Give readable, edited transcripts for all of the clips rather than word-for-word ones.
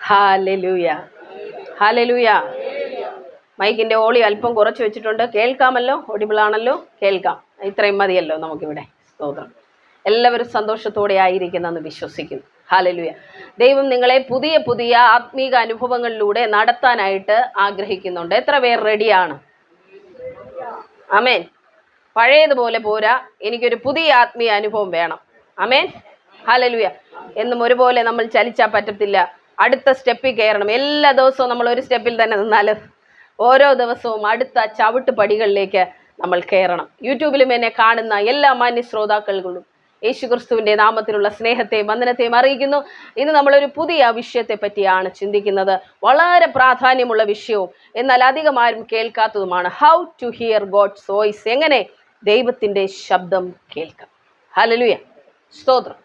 Hallelujah, hallelujah. മൈക്കിന്റെ ഓളി അല്പം കുറച്ച് വെച്ചിട്ടുണ്ട്. കേൾക്കാമല്ലോ, ഓഡിബിൾ ആണല്ലോ, കേൾക്കാം. ഇത്രയും മതിയല്ലോ നമുക്കിവിടെ. സ്തോത്രം. എല്ലാവരും സന്തോഷത്തോടെ ആയിരിക്കുന്നെന്ന് വിശ്വസിക്കുന്നു. ഹല്ലേലൂയ. ദൈവം നിങ്ങളെ പുതിയ പുതിയ ആത്മീക അനുഭവങ്ങളിലൂടെ നടത്താനായിട്ട് ആഗ്രഹിക്കുന്നുണ്ട്. എത്ര പേർ റെഡിയാണ്? ആമേൻ. പഴയതുപോലെ പോരാ, എനിക്കൊരു പുതിയ ആത്മീയ അനുഭവം വേണം. ആമേൻ, ഹല്ലേലൂയ. എന്നും ഒരുപോലെ നമ്മൾ ചലിച്ചാൽ പറ്റത്തില്ല. അടുത്ത സ്റ്റെപ്പിൽ കയറണം. എല്ലാ ദിവസവും നമ്മൾ ഒരു സ്റ്റെപ്പിൽ തന്നെ നിന്നാൽ ഓരോ ദിവസവും അടുത്ത ചവിട്ട് പടികളിലേക്ക് നമ്മൾ കയറണം. യൂട്യൂബിലും എന്നെ കാണുന്ന എല്ലാ മാന്യ ശ്രോതാക്കൾക്കും യേശുക്രിസ്തുവിൻ്റെ നാമത്തിലുള്ള സ്നേഹത്തെയും വന്ദനത്തെയും അറിയിക്കുന്നു. ഇന്ന് നമ്മളൊരു പുതിയ വിഷയത്തെ പറ്റിയാണ് ചിന്തിക്കുന്നത്. വളരെ പ്രാധാന്യമുള്ള വിഷയവും എന്നാൽ അധികം ആരും കേൾക്കാത്തതുമാണ്. How to hear God's voice. എങ്ങനെ ദൈവത്തിൻ്റെ ശബ്ദം കേൾക്കാം. ഹല്ലേലൂയ, സ്തോത്രം.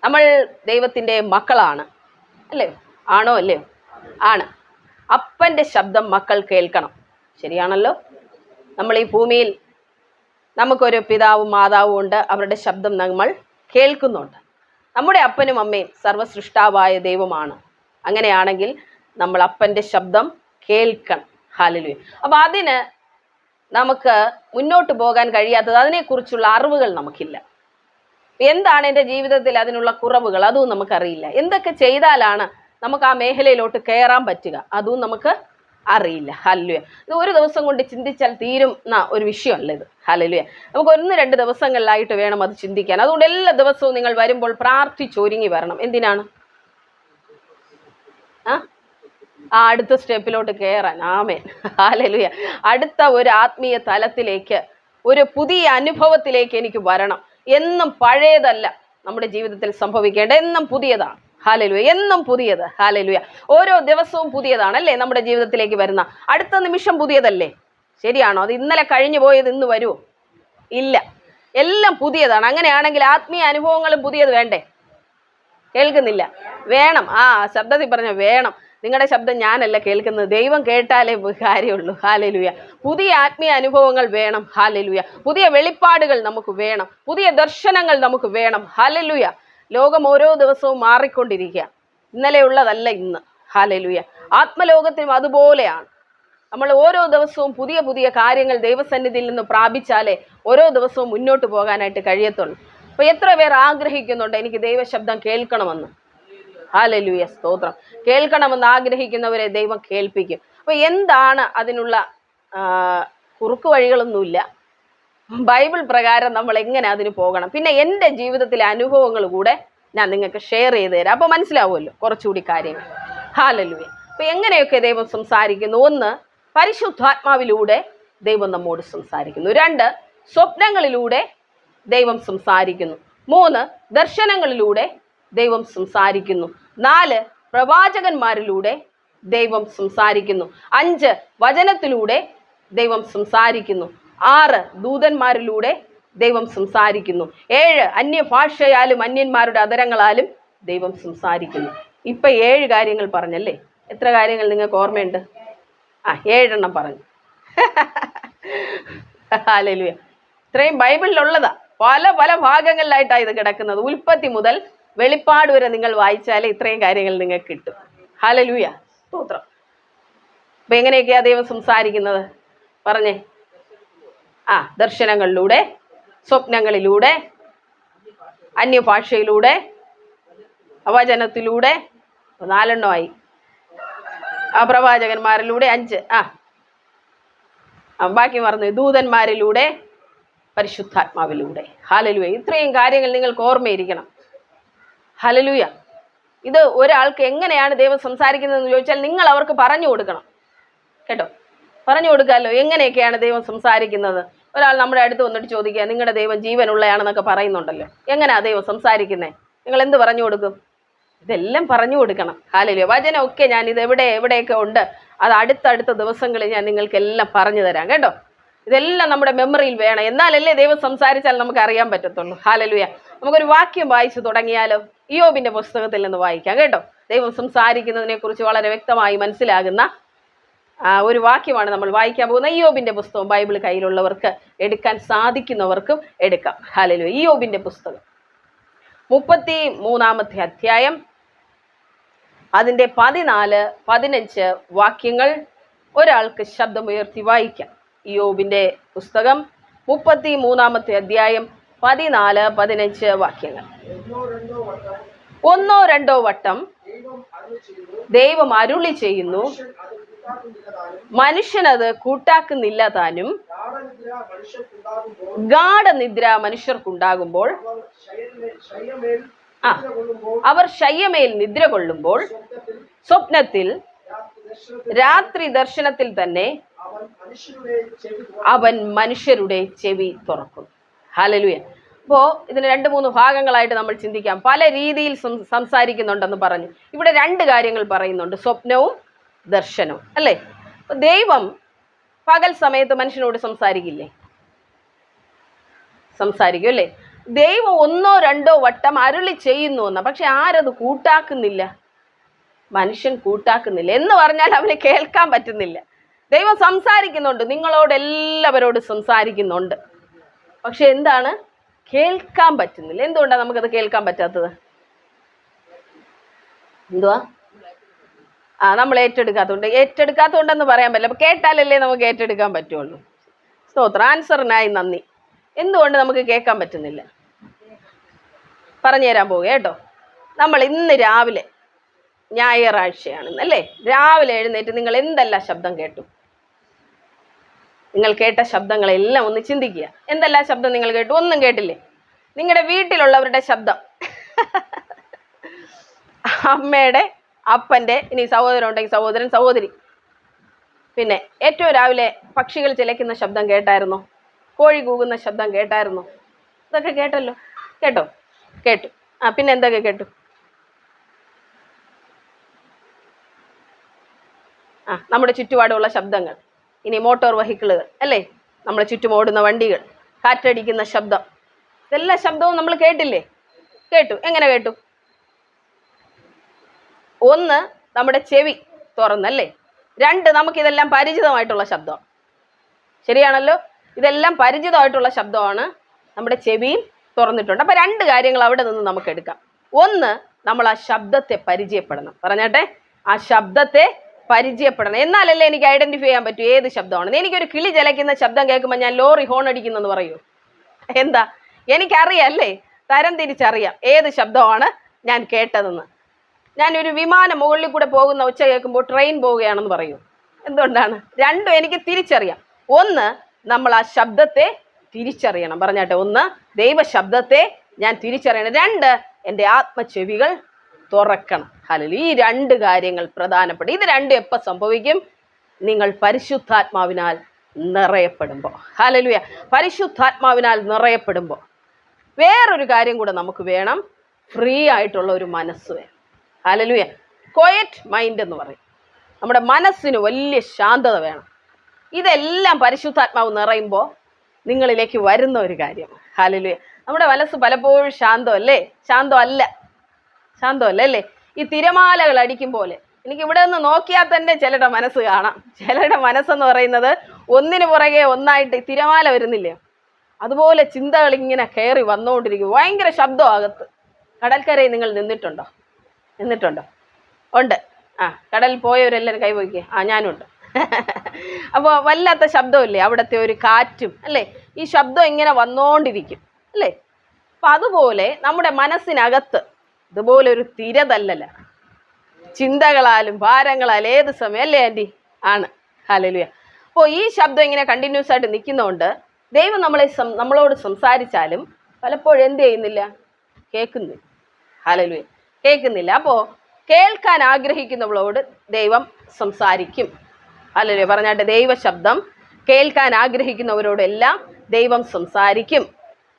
നമ്മൾ ദൈവത്തിൻ്റെ മക്കളാണ്, അല്ലേ? ആണോ അല്ലയോ? ആണ്. അപ്പൻ്റെ ശബ്ദം മക്കൾ കേൾക്കണം. ശരിയാണല്ലോ. നമ്മൾ ഈ ഭൂമിയിൽ നമുക്കൊരു പിതാവും മാതാവും ഉണ്ട്. അവരുടെ ശബ്ദം നമ്മൾ കേൾക്കുന്നുണ്ട്. നമ്മുടെ അപ്പനും അമ്മയും സർവ്വസൃഷ്ടാവായ ദൈവമാണ്. അങ്ങനെയാണെങ്കിൽ നമ്മൾ അപ്പൻ്റെ ശബ്ദം കേൾക്കണം. ഹല്ലേലൂയ. അപ്പം അതിന് നമുക്ക് മുന്നോട്ട് പോകാൻ കഴിയാത്തത്, അതിനെക്കുറിച്ചുള്ള അറിവുകൾ നമുക്കില്ല. എന്താണ് എൻ്റെ ജീവിതത്തിൽ അതിനുള്ള കുറവുകൾ, അതും നമുക്കറിയില്ല. എന്തൊക്കെ ചെയ്താലാണ് നമുക്ക് ആ മേഖലയിലോട്ട് കയറാൻ പറ്റുക, അതും നമുക്ക് അറിയില്ല. ഹല്ലേലൂയ. ഇത് ഒരു ദിവസം കൊണ്ട് ചിന്തിച്ചാൽ തീരുന്ന ഒരു വിഷയമല്ല ഇത്. ഹല്ലേലൂയ. നമുക്ക് 1-2 ദിവസങ്ങളിലായിട്ട് വേണം അത് ചിന്തിക്കാൻ. അതുകൊണ്ട് എല്ലാ ദിവസവും നിങ്ങൾ വരുമ്പോൾ പ്രാർത്ഥിച്ചൊരുങ്ങി വരണം. എന്തിനാണ്? അടുത്ത സ്റ്റെപ്പിലോട്ട് കയറാൻ. ആമേൻ, ഹല്ലേലൂയ. അടുത്ത ഒരു ആത്മീയ തലത്തിലേക്ക്, ഒരു പുതിയ അനുഭവത്തിലേക്ക് എനിക്ക് വരണം. എന്നും പഴയതല്ല നമ്മുടെ ജീവിതത്തിൽ സംഭവിക്കേണ്ട, എന്നും പുതിയതാണ്. ഹല്ലേലൂയ. എന്നും പുതിയത്. ഹല്ലേലൂയ. ഓരോ ദിവസവും പുതിയതാണല്ലേ നമ്മുടെ ജീവിതത്തിലേക്ക് വരുന്ന. അടുത്ത നിമിഷം പുതിയതല്ലേ? ശരിയാണോ? അത് ഇന്നലെ കഴിഞ്ഞു പോയത് ഇന്ന് വരുമോ? ഇല്ല. എല്ലാം പുതിയതാണ്. അങ്ങനെയാണെങ്കിൽ ആത്മീയ അനുഭവങ്ങളും പുതിയത് വേണ്ടേ? കേൾക്കുന്നില്ല? വേണം. ശബ്ദത്തിൽ പറഞ്ഞ വേണം. നിങ്ങളുടെ ശബ്ദം ഞാനല്ല കേൾക്കുന്നത്, ദൈവം കേട്ടാലേ കാര്യമുള്ളൂ. ഹല്ലേലൂയ. പുതിയ ആത്മീയ അനുഭവങ്ങൾ വേണം. ഹല്ലേലൂയ. പുതിയ വെളിപ്പാടുകൾ നമുക്ക് വേണം. പുതിയ ദർശനങ്ങൾ നമുക്ക് വേണം. ഹല്ലേലൂയ. ലോകം ഓരോ ദിവസവും മാറിക്കൊണ്ടിരിക്കുക. ഇന്നലെ ഉള്ളതല്ല ഇന്ന്. ഹല്ലേലൂയ. ആത്മലോകത്തിനും അതുപോലെയാണ്. നമ്മൾ ഓരോ ദിവസവും പുതിയ പുതിയ കാര്യങ്ങൾ ദൈവസന്നിധിയിൽ നിന്ന് പ്രാപിച്ചാലേ ഓരോ ദിവസവും മുന്നോട്ട് പോകാനായിട്ട് കഴിയത്തുള്ളൂ. അപ്പോൾ എത്ര പേർ ആഗ്രഹിക്കുന്നുണ്ട് എനിക്ക് ദൈവശബ്ദം കേൾക്കണമെന്ന്? ഹല്ലേലൂയ, സ്തോത്രം. കേൾക്കണമെന്ന് ആഗ്രഹിക്കുന്നവരെ ദൈവം കേൾപ്പിക്കും. അപ്പോൾ എന്താണ് അതിനുള്ള കുറുക്ക് വഴികളൊന്നുമില്ല. ബൈബിൾ പ്രകാരം നമ്മൾ എങ്ങനെ അതിന് പോകണം, പിന്നെ എൻ്റെ ജീവിതത്തിലെ അനുഭവങ്ങൾ കൂടെ ഞാൻ നിങ്ങൾക്ക് ഷെയർ ചെയ്ത് തരാം. അപ്പോൾ മനസ്സിലാവുമല്ലോ കുറച്ചുകൂടി കാര്യങ്ങൾ. ഹല്ലേലൂയ. അപ്പോൾ എങ്ങനെയൊക്കെ ദൈവം സംസാരിക്കുന്നു? 1, പരിശുദ്ധാത്മാവിലൂടെ ദൈവം നമ്മോട് സംസാരിക്കുന്നു. 2, സ്വപ്നങ്ങളിലൂടെ ദൈവം സംസാരിക്കുന്നു. 3, ദർശനങ്ങളിലൂടെ ദൈവം സംസാരിക്കുന്നു. 4, പ്രവാചകന്മാരിലൂടെ ദൈവം സംസാരിക്കുന്നു. 5, വചനത്തിലൂടെ ദൈവം സംസാരിക്കുന്നു. 6, ദൂതന്മാരിലൂടെ ദൈവം സംസാരിക്കുന്നു. 7, അന്യഭാഷയാലും അന്യന്മാരുടെ അധരങ്ങളാലും ദൈവം സംസാരിക്കുന്നു. ഇപ്പൊ 7 കാര്യങ്ങൾ പറഞ്ഞല്ലേ? എത്ര കാര്യങ്ങൾ നിങ്ങൾക്ക് ഓർമ്മയുണ്ട്? 7 എണ്ണം പറഞ്ഞു. ഹല്ലേലൂയ. ഇത്രയും ബൈബിളിലുള്ളതാ. പല പല ഭാഗങ്ങളിലായിട്ടാണ് ഇത് കിടക്കുന്നത്. ഉൽപ്പത്തി മുതൽ വെളിപ്പാട് വരെ നിങ്ങൾ വായിച്ചാലേ ഇത്രയും കാര്യങ്ങൾ നിങ്ങൾക്ക് കിട്ടും. ഹല്ലേലൂയ, സ്തോത്രം. അപ്പൊ എങ്ങനെയൊക്കെയാ ദൈവം സംസാരിക്കുന്നത് പറഞ്ഞേ? ദർശനങ്ങളിലൂടെ, സ്വപ്നങ്ങളിലൂടെ, അന്യഭാഷയിലൂടെ, വചനത്തിലൂടെ. 4 എണ്ണമായി. പ്രവാചകന്മാരിലൂടെ 5. ബാക്കി മറന്നു. ദൂതന്മാരിലൂടെ, പരിശുദ്ധാത്മാവിലൂടെ. ഹല്ലേലൂയ. ഇത്രയും കാര്യങ്ങൾ നിങ്ങൾക്ക് ഓർമ്മയിരിക്കണം. ഹല്ലേലൂയ. ഇത് ഒരാൾക്ക് എങ്ങനെയാണ് ദൈവം സംസാരിക്കുന്നതെന്ന് ചോദിച്ചാൽ നിങ്ങൾ അവർക്ക് പറഞ്ഞു കൊടുക്കണം കേട്ടോ. പറഞ്ഞു കൊടുക്കാമല്ലോ എങ്ങനെയൊക്കെയാണ് ദൈവം സംസാരിക്കുന്നത്. ഒരാൾ നമ്മുടെ അടുത്ത് വന്നിട്ട് ചോദിക്കുക, നിങ്ങളുടെ ദൈവം ജീവനുള്ളയാണെന്നൊക്കെ പറയുന്നുണ്ടല്ലോ, എങ്ങനെയാണ് ദൈവം സംസാരിക്കുന്നത്? നിങ്ങൾ എന്ത് പറഞ്ഞു കൊടുക്കും? ഇതെല്ലാം പറഞ്ഞു കൊടുക്കണം. ഹല്ലേലൂയ. വചനമൊക്കെ ഞാൻ ഇത് എവിടെയൊക്കെ ഉണ്ട് അത് അടുത്തടുത്ത ദിവസങ്ങളിൽ ഞാൻ നിങ്ങൾക്കെല്ലാം പറഞ്ഞു തരാം കേട്ടോ. ഇതെല്ലാം നമ്മുടെ മെമ്മറിയിൽ വേണം. എന്നാലല്ലേ ദൈവം സംസാരിച്ചാൽ നമുക്ക് അറിയാൻ പറ്റത്തുള്ളൂ. ഹല്ലേലൂയ. നമുക്കൊരു വാക്യം വായിച്ചു തുടങ്ങിയാലോ? ഇയ്യോബിന്റെ പുസ്തകത്തിൽ നിന്ന് വായിക്കാം കേട്ടോ. ദൈവം സംസാരിക്കുന്നതിനെ കുറിച്ച് വളരെ വ്യക്തമായി മനസ്സിലാകുന്ന ഒരു വാക്യമാണ് നമ്മൾ വായിക്കാൻ പോകുന്നത്. ഇയ്യോബിന്റെ പുസ്തകം ബൈബിൾ കയ്യിലുള്ളവർക്ക് എടുക്കാൻ സാധിക്കുന്നവർക്കും എടുക്കാം. ഹല്ലേലൂയ. ഇയ്യോബിന്റെ പുസ്തകം 33-ാമത്തെ അധ്യായം അതിൻ്റെ 14, 15 വാക്യങ്ങൾ ഒരാൾക്ക് ശബ്ദമുയർത്തി വായിക്കാം. ഇയ്യോബിൻ്റെ പുസ്തകം 33-ാമത്തെ അധ്യായം 14, 15 വാക്യങ്ങൾ. ഒന്നോ രണ്ടോ വട്ടം ദൈവം അരുളി ചെയ്യുന്നു, മനുഷ്യനത് കൂട്ടാക്കുന്നില്ല താനും. ഗാഢനിദ്ര മനുഷ്യർക്കുണ്ടാകുമ്പോൾ, അവർ ശയ്യമേൽ നിദ്ര കൊള്ളുമ്പോൾ, സ്വപ്നത്തിൽ രാത്രി ദർശനത്തിൽ തന്നെ അവൻ മനുഷ്യരുടെ ചെവി തുറക്കും. ഹല്ലേലൂയ. അപ്പോൾ ഇതിന് 2-3 ഭാഗങ്ങളായിട്ട് നമ്മൾ ചിന്തിക്കാം. പല രീതിയിൽ സംസാരിക്കുന്നുണ്ടെന്ന് പറഞ്ഞു. ഇവിടെ 2 കാര്യങ്ങൾ പറയുന്നുണ്ട്, സ്വപ്നവും ദർശനവും, അല്ലേ? അപ്പൊ ദൈവം പകൽ സമയത്ത് മനുഷ്യനോട് സംസാരിക്കില്ലേ? സംസാരിക്കും, അല്ലേ? ദൈവം 1-2 വട്ടം അരുളി ചെയ്യുന്നു എന്ന, പക്ഷെ ആരത് കൂട്ടാക്കുന്നില്ല? മനുഷ്യൻ കൂട്ടാക്കുന്നില്ല എന്ന് പറഞ്ഞാൽ അവന് കേൾക്കാൻ പറ്റുന്നില്ല. ദൈവം സംസാരിക്കുന്നുണ്ട്, നിങ്ങളോട് എല്ലാവരോടും സംസാരിക്കുന്നുണ്ട്, പക്ഷെ എന്താണ്? കേൾക്കാൻ പറ്റുന്നില്ല. എന്തുകൊണ്ടാണ് നമുക്കത് കേൾക്കാൻ പറ്റാത്തത്? എന്തുവാ? നമ്മൾ ഏറ്റെടുക്കാത്തതുകൊണ്ടെന്ന് പറയാൻ പറ്റില്ല. അപ്പൊ കേട്ടാലല്ലേ നമുക്ക് ഏറ്റെടുക്കാൻ പറ്റുള്ളൂ. സ്തോത്രം. ആൻസറിനായി നന്ദി. എന്തുകൊണ്ട് നമുക്ക് കേൾക്കാൻ പറ്റുന്നില്ല? പറഞ്ഞു തരാൻ പോവുക കേട്ടോ. നമ്മൾ ഇന്ന് രാവിലെ, ഞായറാഴ്ചയാണെന്ന് അല്ലേ, രാവിലെ എഴുന്നേറ്റ് നിങ്ങൾ എന്തെല്ലാം ശബ്ദം കേട്ടു? നിങ്ങൾ കേട്ട ശബ്ദങ്ങളെല്ലാം ഒന്ന് ചിന്തിക്കുക. എന്തെല്ലാം ശബ്ദം നിങ്ങൾ കേട്ടു? ഒന്നും കേട്ടില്ലേ? നിങ്ങളുടെ വീട്ടിലുള്ളവരുടെ ശബ്ദം, അമ്മയുടെ, അപ്പൻ്റെ, ഇനി സഹോദരൻ ഉണ്ടെങ്കിൽ സഹോദരൻ, സഹോദരി. പിന്നെ ഏറ്റവും രാവിലെ പക്ഷികൾ ചിലയ്ക്കുന്ന ശബ്ദം കേട്ടായിരുന്നോ? കോഴി കൂകുന്ന ശബ്ദം കേട്ടായിരുന്നോ? ഇതൊക്കെ കേട്ടല്ലോ. കേട്ടോ? കേട്ടു. പിന്നെ എന്തൊക്കെ കേട്ടു? നമ്മുടെ ചുറ്റുപാടുമുള്ള ശബ്ദങ്ങൾ. ഇനി മോട്ടോർ വെഹിക്കിളുകൾ, അല്ലേ? നമ്മളെ ചുറ്റും ഓടുന്ന വണ്ടികൾ, കാറ്റടിക്കുന്ന ശബ്ദം, ഇതെല്ലാ ശബ്ദവും നമ്മൾ കേട്ടില്ലേ? കേട്ടു. എങ്ങനെ കേട്ടു? 1, നമ്മുടെ ചെവി തുറന്നല്ലേ. 2, നമുക്കിതെല്ലാം പരിചിതമായിട്ടുള്ള ശബ്ദമാണ്. ശരിയാണല്ലോ? ഇതെല്ലാം പരിചിതമായിട്ടുള്ള ശബ്ദമാണ്. നമ്മുടെ ചെവിയും തുറന്നിട്ടുണ്ട്. അപ്പൊ 2 കാര്യങ്ങൾ അവിടെ നിന്ന് നമുക്ക് എടുക്കാം. 1, നമ്മൾ ആ ശബ്ദത്തെ പരിചയപ്പെടണം. പറഞ്ഞാട്ടെ, ആ ശബ്ദത്തെ പരിചയപ്പെടണം. എന്നാലല്ലേ എനിക്ക് ഐഡന്റിഫൈ ചെയ്യാൻ പറ്റൂ ഏത് ശബ്ദമാണെന്ന്. എനിക്കൊരു കിളി ചലയ്ക്കുന്ന ശബ്ദം കേൾക്കുമ്പോൾ ഞാൻ ലോറി ഹോൺ അടിക്കുന്നെന്ന് പറയൂ? എന്താ? എനിക്കറിയാം, അല്ലേ? തരം തിരിച്ചറിയാം ഏത് ശബ്ദമാണ് ഞാൻ കേട്ടതെന്ന്. ഞാനൊരു വിമാനം മുകളിൽ കൂടെ പോകുന്ന ഒച്ച കേൾക്കുമ്പോൾ ട്രെയിൻ പോവുകയാണെന്ന് പറയൂ? എന്തുകൊണ്ടാണ്? 2 എനിക്ക് തിരിച്ചറിയാം. 1, നമ്മൾ ആ ശബ്ദത്തെ തിരിച്ചറിയണം. പറഞ്ഞാട്ടെ, 1, ദൈവ ശബ്ദത്തെ ഞാൻ തിരിച്ചറിയണം. 2, എൻ്റെ ആത്മചെവികൾ തുറക്കണം. ഹല്ലേലൂയ. ഈ 2 കാര്യങ്ങൾ പ്രധാനപ്പെട്ട. ഇത് 2 എപ്പോൾ സംഭവിക്കും? നിങ്ങൾ പരിശുദ്ധാത്മാവിനാൽ നിറയപ്പെടുമ്പോൾ. ഹല്ലേലൂയ. പരിശുദ്ധാത്മാവിനാൽ നിറയപ്പെടുമ്പോൾ വേറൊരു കാര്യം കൂടെ നമുക്ക് വേണം, ഫ്രീ ആയിട്ടുള്ള ഒരു മനസ്സ് വേണം. ഹല്ലേലൂയ. ക്വയറ്റ് മൈൻഡ് എന്ന് പറയും. നമ്മുടെ മനസ്സിന് വലിയ ശാന്തത വേണം. ഇതെല്ലാം പരിശുദ്ധാത്മാവ് നിറയുമ്പോൾ നിങ്ങളിലേക്ക് വരുന്ന ഒരു കാര്യം. ഹല്ലേലൂയ. നമ്മുടെ മനസ്സ് പലപ്പോഴും ശാന്തമല്ലേ? ശാന്തമല്ല അല്ലേ? ഈ തിരമാലകൾ അടിക്കും പോലെ. എനിക്ക് ഇവിടെ നിന്ന് നോക്കിയാൽ തന്നെ ചിലരുടെ മനസ്സ് കാണാം. ചിലരുടെ മനസ്സെന്ന് പറയുന്നത് ഒന്നിനു പുറകെ ഒന്നായിട്ട് തിരമാല വരുന്നില്ലേ, അതുപോലെ ചിന്തകൾ ഇങ്ങനെ കയറി വന്നുകൊണ്ടിരിക്കും. ഭയങ്കര ശബ്ദമാകത്ത്. കടൽക്കരയിൽ നിങ്ങൾ നിന്നിട്ടുണ്ടോ? ഉണ്ട്. കടലിൽ പോയവരെല്ലാവരും കൈപോയിക്കേ. ഞാനുണ്ട്. അപ്പോൾ വല്ലാത്ത ശബ്ദമില്ലേ അവിടുത്തെ ഒരു കാറ്റും, അല്ലേ? ഈ ശബ്ദം ഇങ്ങനെ വന്നുകൊണ്ടിരിക്കും, അല്ലേ? അപ്പം അതുപോലെ നമ്മുടെ മനസ്സിനകത്ത് ഇതുപോലെ ഒരു തിരതല്ലല്ല, ചിന്തകളാലും ഭാരങ്ങളാലും ഏത് സമയം, അല്ലേ ആൻറ്റി? ആണ്. ഹല്ലേലൂയ. അപ്പോൾ ഈ ശബ്ദം ഇങ്ങനെ കണ്ടിന്യൂസ് ആയിട്ട് നിൽക്കുന്നതുകൊണ്ട് ദൈവം നമ്മളോട് സംസാരിച്ചാലും പലപ്പോഴും എന്ത് ചെയ്യുന്നില്ല? കേൾക്കുന്നില്ല. ഹല്ലേലൂയ. കേൾക്കുന്നില്ല. അപ്പോൾ കേൾക്കാൻ ആഗ്രഹിക്കുന്നവളോട് ദൈവം സംസാരിക്കും. ഹല്ലേലൂയ. പറഞ്ഞാട്ടെ, ദൈവ ശബ്ദം കേൾക്കാൻ ആഗ്രഹിക്കുന്നവരോടെല്ലാം ദൈവം സംസാരിക്കും.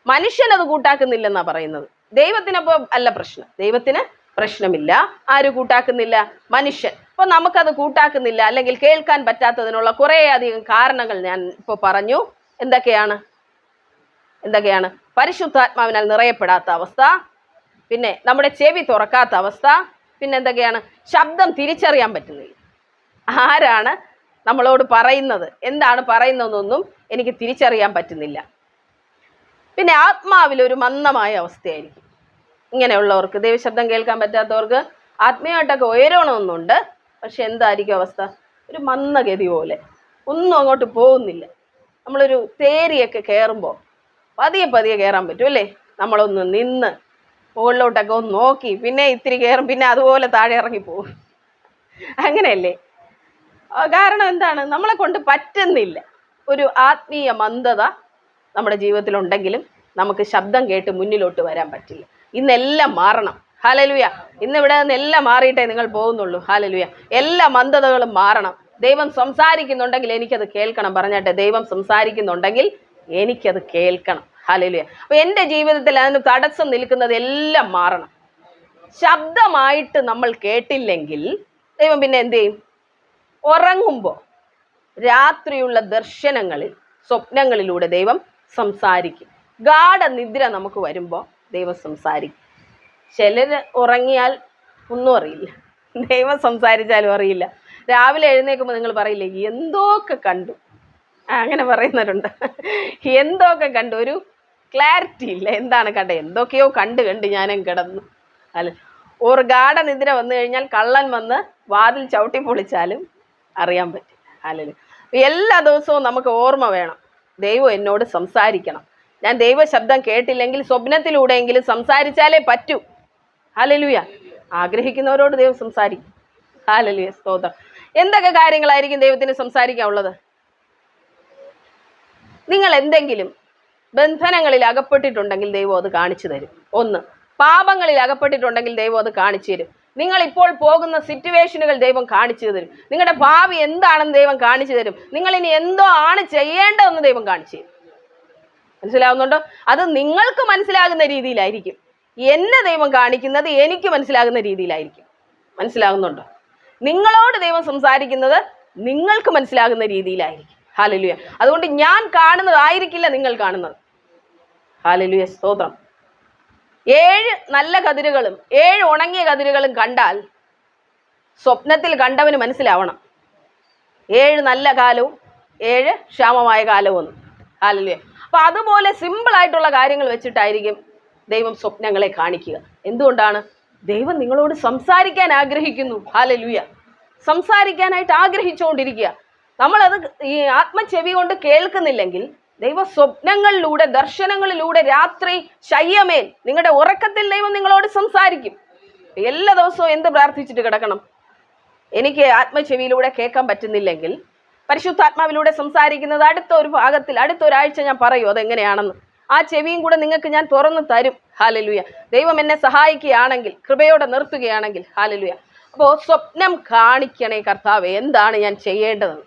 മനുഷ്യനത് കൂട്ടാക്കുന്നില്ലെന്നാണ് പറയുന്നത്. ദൈവത്തിനപ്പോൾ അല്ല പ്രശ്നം. ദൈവത്തിന് പ്രശ്നമില്ല. ആര് കൂട്ടാക്കുന്നില്ല? മനുഷ്യൻ. അപ്പോൾ നമുക്കത് കൂട്ടാക്കുന്നില്ല, അല്ലെങ്കിൽ കേൾക്കാൻ പറ്റാത്തതിനുള്ള കുറേയധികം കാരണങ്ങൾ ഞാൻ ഇപ്പോൾ പറഞ്ഞു. എന്തൊക്കെയാണ്? പരിശുദ്ധാത്മാവിനാൽ നിറയപ്പെടാത്ത അവസ്ഥ, പിന്നെ നമ്മുടെ ചെവി തുറക്കാത്ത അവസ്ഥ, പിന്നെ എന്തൊക്കെയാണ്? ശബ്ദം തിരിച്ചറിയാൻ പറ്റുന്നില്ല. ആരാണ് നമ്മളോട് പറയുന്നത്, എന്താണ് പറയുന്നതെന്നൊന്നും എനിക്ക് തിരിച്ചറിയാൻ പറ്റുന്നില്ല. പിന്നെ ആത്മാവിലൊരു മന്ദമായ അവസ്ഥയായിരിക്കും. ഇങ്ങനെയുള്ളവർക്ക്, ദൈവശബ്ദം കേൾക്കാൻ പറ്റാത്തവർക്ക് ആത്മീയമായിട്ടൊക്കെ ഉയരണമെന്നുണ്ട്. പക്ഷെ എന്തായിരിക്കും അവസ്ഥ? ഒരു മന്ദഗതി പോലെ, ഒന്നും അങ്ങോട്ട് പോകുന്നില്ല. നമ്മളൊരു തേരിയൊക്കെ കയറുമ്പോൾ പതിയെ പതിയെ കയറാൻ പറ്റും അല്ലേ? നമ്മളൊന്ന് നിന്ന് മുകളിലോട്ടൊക്കെ ഒന്ന് നോക്കി പിന്നെ ഇത്തിരി കയറും, പിന്നെ അതുപോലെ താഴെ ഇറങ്ങിപ്പോകും. അങ്ങനെയല്ലേ? കാരണം എന്താണ്? നമ്മളെ കൊണ്ട് പറ്റുന്നില്ല. ഒരു ആത്മീയ മന്ദത നമ്മുടെ ജീവിതത്തിലുണ്ടെങ്കിലും നമുക്ക് ശബ്ദം കേട്ട് മുന്നിലോട്ട് വരാൻ പറ്റില്ല. ഇന്നെല്ലാം മാറണം. ഹല്ലേലൂയ. ഇന്നിവിടെ നിന്നെല്ലാം മാറിയിട്ടേ നിങ്ങൾ പോകുന്നുള്ളൂ. ഹല്ലേലൂയ. എല്ലാ മന്ദതകളും മാറണം. ദൈവം സംസാരിക്കുന്നുണ്ടെങ്കിൽ എനിക്കത് കേൾക്കണം. പറഞ്ഞാട്ടെ, ദൈവം സംസാരിക്കുന്നുണ്ടെങ്കിൽ എനിക്കത് കേൾക്കണം. ഹല്ലേലൂയ. അപ്പൊ എൻ്റെ ജീവിതത്തിൽ അതിന് തടസ്സം നിൽക്കുന്നത് എല്ലാം മാറണം. ശബ്ദമായിട്ട് നമ്മൾ കേട്ടില്ലെങ്കിൽ ദൈവം പിന്നെ എന്ത് ചെയ്യും? ഉറങ്ങുമ്പോൾ രാത്രിയുള്ള ദർശനങ്ങളിൽ, സ്വപ്നങ്ങളിലൂടെ ദൈവം സംസാരിക്കും. ഗാഢനിദ്ര നമുക്ക് വരുമ്പോൾ ദൈവം സംസാരിക്കും. ചിലർ ഉറങ്ങിയാൽ ഒന്നും അറിയില്ല, ദൈവം സംസാരിച്ചാലും അറിയില്ല. രാവിലെ എഴുന്നേൽക്കുമ്പോൾ നിങ്ങൾ പറയില്ലേ, എന്തൊക്കെ കണ്ടു. അങ്ങനെ പറയുന്നവരുണ്ട്. എന്തൊക്കെ കണ്ടു, ഒരു ക്ലാരിറ്റി ഇല്ല. എന്താണ് കണ്ടത്? എന്തൊക്കെയോ കണ്ട് ഞാനും കിടന്നു. അല്ല, ഒരു ഗാഢനിദ്ര വന്നു കഴിഞ്ഞാൽ കള്ളൻ വന്ന് വാതിൽ ചവിട്ടി പൊളിച്ചാലും അറിയാൻ പറ്റും. അല്ലെങ്കിൽ എല്ലാ ദിവസവും നമുക്ക് ഓർമ്മ വേണം, ദൈവം എന്നോട് സംസാരിക്കണം. ഞാൻ ദൈവ ശബ്ദം കേട്ടില്ലെങ്കിൽ സ്വപ്നത്തിലൂടെയെങ്കിലും സംസാരിച്ചാലേ പറ്റൂ. ഹല്ലേലൂയ. ആഗ്രഹിക്കുന്നവരോട് ദൈവം സംസാരിക്കും. ഹല്ലേലൂയ, സ്തോത്രം. എന്തൊക്കെ കാര്യങ്ങളായിരിക്കും ദൈവത്തിന് സംസാരിക്കാനുള്ളത്? നിങ്ങൾ എന്തെങ്കിലും ബന്ധനങ്ങളിൽ അകപ്പെട്ടിട്ടുണ്ടെങ്കിൽ ദൈവം അത് കാണിച്ചു തരും. ഒന്ന്, പാപങ്ങളിൽ അകപ്പെട്ടിട്ടുണ്ടെങ്കിൽ ദൈവം അത് കാണിച്ചു തരും. നിങ്ങൾ ഇപ്പോൾ പോകുന്ന സിറ്റുവേഷനുകൾ ദൈവം കാണിച്ചു തരും. നിങ്ങളുടെ ഭാവി എന്താണെന്ന് ദൈവം കാണിച്ചു തരും. നിങ്ങൾ ഇനി എന്തോ ആണ് ചെയ്യേണ്ടതെന്ന് ദൈവം കാണിച്ചു തരും. മനസ്സിലാവുന്നുണ്ടോ? അത് നിങ്ങൾക്ക് മനസ്സിലാകുന്ന രീതിയിലായിരിക്കും. എന്നെ ദൈവം കാണിക്കുന്നത് എനിക്ക് മനസ്സിലാകുന്ന രീതിയിലായിരിക്കും. മനസ്സിലാകുന്നുണ്ടോ? നിങ്ങളോട് ദൈവം സംസാരിക്കുന്നത് നിങ്ങൾക്ക് മനസ്സിലാകുന്ന രീതിയിലായിരിക്കും. ഹല്ലേലൂയ. അതുകൊണ്ട് ഞാൻ കാണുന്നതായിരിക്കില്ല നിങ്ങൾ കാണുന്നത്. ഹല്ലേലൂയ, സ്തോത്രം. 7 നല്ല കതിരുകളും 7 ഉണങ്ങിയ കതിരുകളും കണ്ടാൽ സ്വപ്നത്തിൽ കണ്ടവന് മനസ്സിലാവണം 7 നല്ല കാലവും 7 ക്ഷാമമായ കാലവും. ഹല്ലേലൂയ. അപ്പൊ അതുപോലെ സിമ്പിൾ ആയിട്ടുള്ള കാര്യങ്ങൾ വെച്ചിട്ടായിരിക്കും ദൈവം സ്വപ്നങ്ങളെ കാണിക്കുക. എന്തുകൊണ്ടാണ്? ദൈവം നിങ്ങളോട് സംസാരിക്കാൻ ആഗ്രഹിക്കുന്നു. ഹല്ലേലൂയ. സംസാരിക്കാനായിട്ട് ആഗ്രഹിച്ചുകൊണ്ടിരിക്കുക. നമ്മളത് ഈ ആത്മചെവി കൊണ്ട് കേൾക്കുന്നില്ലെങ്കിൽ ദൈവ സ്വപ്നങ്ങളിലൂടെ, ദർശനങ്ങളിലൂടെ, രാത്രി ശയ്യമേൽ, നിങ്ങളുടെ ഉറക്കത്തിൽ ദൈവം നിങ്ങളോട് സംസാരിക്കും. എല്ലാ ദിവസവും എന്ത് പ്രാർത്ഥിച്ചിട്ട് കിടക്കണം? എനിക്ക് ആത്മചെവിയിലൂടെ കേൾക്കാൻ പറ്റുന്നില്ലെങ്കിൽ പരിശുദ്ധാത്മാവിലൂടെ സംസാരിക്കുന്നത് അടുത്ത ഒരു ഭാഗത്തിൽ, അടുത്ത ഒരാഴ്ച ഞാൻ പറയൂ അതെങ്ങനെയാണെന്ന്. ആ ചെവിയും കൂടെ നിങ്ങൾക്ക് ഞാൻ തുറന്നു തരും. ഹല്ലേലൂയ. ദൈവം എന്നെ സഹായിക്കുകയാണെങ്കിൽ, കൃപയോടെ നിർത്തുകയാണെങ്കിൽ. ഹല്ലേലൂയ. അപ്പോൾ സ്വപ്നം കാണിക്കണേ കർത്താവേ, എന്താണ് ഞാൻ ചെയ്യേണ്ടതെന്ന്.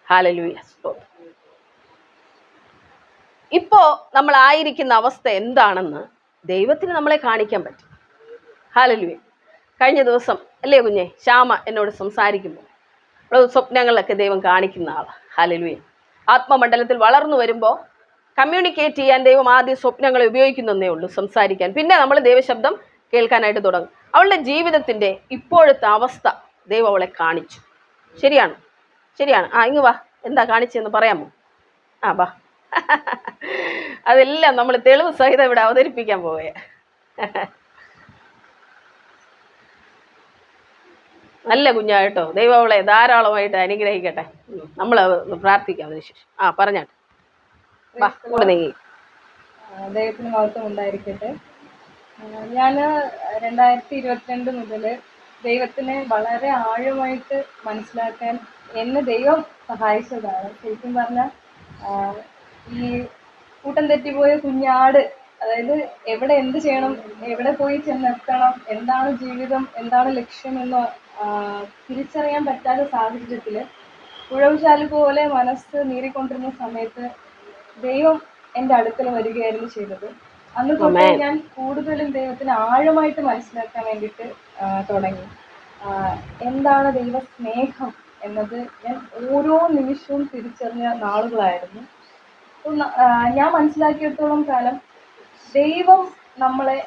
ഹല്ലേലൂയ. ഇപ്പോ നമ്മൾ ആയിരിക്കുന്ന അവസ്ഥ എന്താണെന്ന് ദൈവത്തിന് നമ്മളെ കാണിക്കാൻ പറ്റും. ഹല്ലേലൂയ. കഴിഞ്ഞ ദിവസം അല്ലേ കുഞ്ഞെ ശ്യാമ എന്നോട് സംസാരിക്കുമ്പോൾ സ്വപ്നങ്ങളൊക്കെ ദൈവം കാണിക്കുന്ന ആളാണ്. ഹല്ലേലൂയ. ആത്മമണ്ഡലത്തിൽ വളർന്നു വരുമ്പോൾ കമ്മ്യൂണിക്കേറ്റ് ചെയ്യാൻ ദൈവം ആദ്യം സ്വപ്നങ്ങളെ ഉപയോഗിക്കുന്നതേ ഉള്ളൂ, സംസാരിക്കാൻ. പിന്നെ നമ്മൾ ദൈവശബ്ദം കേൾക്കാനായിട്ട് തുടങ്ങും. അവളുടെ ജീവിതത്തിൻ്റെ ഇപ്പോഴത്തെ അവസ്ഥ ദൈവം അവളെ കാണിച്ചു. ശരിയാണ്, ശരിയാണ്. ഇങ്ങ് വാ, എന്താ കാണിച്ചതെന്ന് പറയാമോ? വാ. അതെല്ലാം നമ്മൾ തെളിവ് സഹിതം ഇവിടെ അവതരിപ്പിക്കാൻ പോവുക. നല്ല കുഞ്ഞായിട്ടോ, ദൈവം അവളെ ധാരാളമായിട്ട് അനുഗ്രഹിക്കട്ടെ. നമ്മൾ പ്രാർത്ഥിക്കാം അതിനുശേഷം. പറഞ്ഞാട്ടെ. ദൈവത്തിന് മഹത്വം ഉണ്ടായിരിക്കട്ടെ. ഞാൻ 2022 മുതൽ ദൈവത്തിനെ വളരെ ആഴമായിട്ട് മനസ്സിലാക്കാൻ എന്നെ ദൈവം സഹായിച്ചതാണ്. ശരിക്കും പറഞ്ഞാൽ ഈ കൂട്ടം തെറ്റിപ്പോയ കുഞ്ഞാട്, അതായത് എവിടെ എന്ത് ചെയ്യണം, എവിടെ പോയി ചെന്നെത്തണം, എന്താണ് ജീവിതം, എന്താണ് ലക്ഷ്യമെന്ന് തിരിച്ചറിയാൻ പറ്റാത്ത സാഹചര്യത്തിൽ ഉഴവുചാല് പോലെ മനസ്സ് നീറിക്കൊണ്ടിരുന്ന സമയത്ത് ദൈവം എൻ്റെ അടുക്കൽ വരികയായിരുന്നു ചെയ്തത്. അന്ന് തൊട്ട് ഞാൻ കൂടുതലും ദൈവത്തിന് ആഴമായിട്ട് മനസ്സിലാക്കാൻ വേണ്ടിയിട്ട് തുടങ്ങി. എന്താണ് ദൈവ സ്നേഹം എന്നത് ഞാൻ ഓരോ നിമിഷവും തിരിച്ചറിഞ്ഞ നാളുകളായിരുന്നു. ഞാൻ മനസ്സിലാക്കിയിടത്തോളം കാലം ദൈവം നമ്മളെ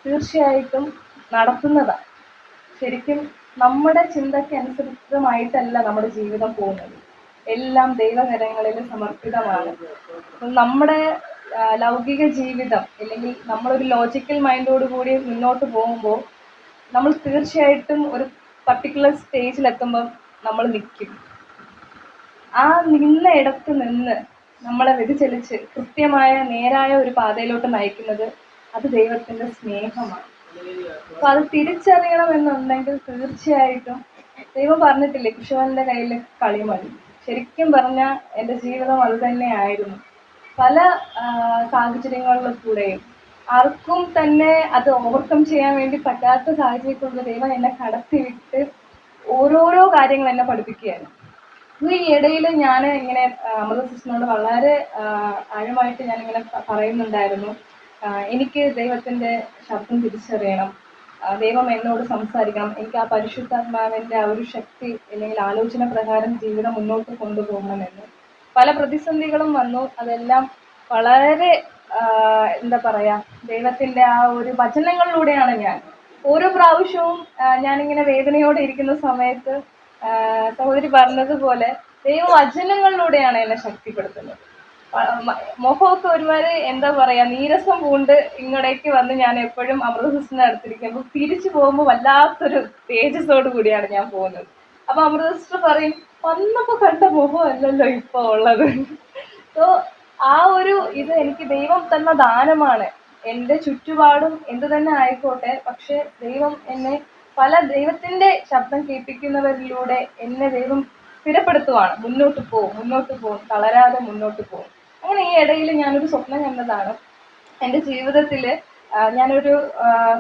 തീർച്ചയായിട്ടും നടത്തുന്നതാണ്. ശരിക്കും നമ്മുടെ ചിന്തയ്ക്ക് അനുസൃതമായിട്ടല്ല നമ്മുടെ ജീവിതം പോകുന്നത്. എല്ലാം ദൈവകരങ്ങളിൽ സമർപ്പിതമാണ്. നമ്മുടെ ലൗകിക ജീവിതം അല്ലെങ്കിൽ നമ്മളൊരു ലോജിക്കൽ മൈൻഡോട് കൂടി മുന്നോട്ട് പോകുമ്പോൾ നമ്മൾ തീർച്ചയായിട്ടും ഒരു പർട്ടിക്കുലർ സ്റ്റേജിലെത്തുമ്പം നമ്മൾ നിൽക്കും. ആ നിന്ന ഇടത്ത് നിന്ന് നമ്മളെ വ്യതിചലിച്ച് കൃത്യമായ നേരായ ഒരു പാതയിലോട്ട് നയിക്കുന്നത് അത് ദൈവത്തിന്റെ സ്നേഹമാണ്. അപ്പൊ അത് തിരിച്ചറിയണമെന്നുണ്ടെങ്കിൽ തീർച്ചയായിട്ടും ദൈവം പറഞ്ഞിട്ടില്ലേ, കുശവന്റെ കയ്യിൽ കളിമതി. ശരിക്കും പറഞ്ഞാൽ എൻ്റെ ജീവിതം അത് തന്നെയായിരുന്നു. പല സാഹചര്യങ്ങളിലും കൂടെയും ആർക്കും തന്നെ അത് ഓവർകം ചെയ്യാൻ വേണ്ടി പറ്റാത്ത സാഹചര്യത്തിലുള്ള ദൈവം എന്നെ കടത്തിവിട്ട് ഓരോരോ കാര്യങ്ങൾ എന്നെ പഠിപ്പിക്കുകയായിരുന്നു. ഈ ഇടയിൽ ഞാൻ ഇങ്ങനെ അമൃത സിസ്റ്ററിനോട് വളരെ ആഴമായിട്ട് ഞാനിങ്ങനെ പറയുന്നുണ്ടായിരുന്നു, എനിക്ക് ദൈവത്തിൻ്റെ ശബ്ദം തിരിച്ചറിയണം, ദൈവം എന്നോട് സംസാരിക്കണം, എനിക്ക് ആ പരിശുദ്ധാത്മാവിൻ്റെ ആ ഒരു ശക്തി അല്ലെങ്കിൽ ആലോചന പ്രകാരം ജീവിതം മുന്നോട്ട് കൊണ്ടുപോകണമെന്ന്. പല പ്രതിസന്ധികളും വന്നു. അതെല്ലാം വളരെ എന്താ പറയുക, ദൈവത്തിൻ്റെ ആ ഒരു വചനങ്ങളിലൂടെയാണ് ഞാൻ ഓരോ പ്രാവശ്യവും ഞാനിങ്ങനെ വേദനയോടെ ഇരിക്കുന്ന സമയത്ത് സഹോദരി പറഞ്ഞതുപോലെ ദൈവവചനങ്ങളിലൂടെയാണ് എന്നെ ശക്തിപ്പെടുത്തുന്നത്. മുഖമൊക്കെ ഒരുപാട് എന്താ പറയാ നീരസം പൂണ്ട് ഇങ്ങോട്ടേക്ക് വന്ന് ഞാൻ എപ്പോഴും അമൃത സിസ്റ്ററിനെ അടുത്തിരിക്കുമ്പോൾ തിരിച്ചു പോകുമ്പോൾ വല്ലാത്തൊരു തേജസ്സോട് കൂടിയാണ് ഞാൻ പോകുന്നത്. അപ്പൊ അമൃത സിസ്റ്റർ പറയും, വന്നപ്പോ കണ്ട മുഖം അല്ലല്ലോ ഇപ്പൊ ഉള്ളത്. സോ ആ ഒരു ഇത് എനിക്ക് ദൈവം തന്ന ദാനമാണ്. എൻ്റെ ചുറ്റുപാടും എന്തു തന്നെ ആയിക്കോട്ടെ, പക്ഷെ ദൈവം എന്നെ പല ദൈവത്തിന്റെ ശബ്ദം കേൾപ്പിക്കുന്നവരിലൂടെ എന്നെ ദൈവം സ്ഥിരപ്പെടുത്തുവാണ്. മുന്നോട്ട് പോകും, തളരാതെ മുന്നോട്ട് പോകും. അങ്ങനെ ഈ ഇടയിൽ ഞാനൊരു സ്വപ്നം കണ്ടതാണ്. എൻ്റെ ജീവിതത്തിൽ ഞാനൊരു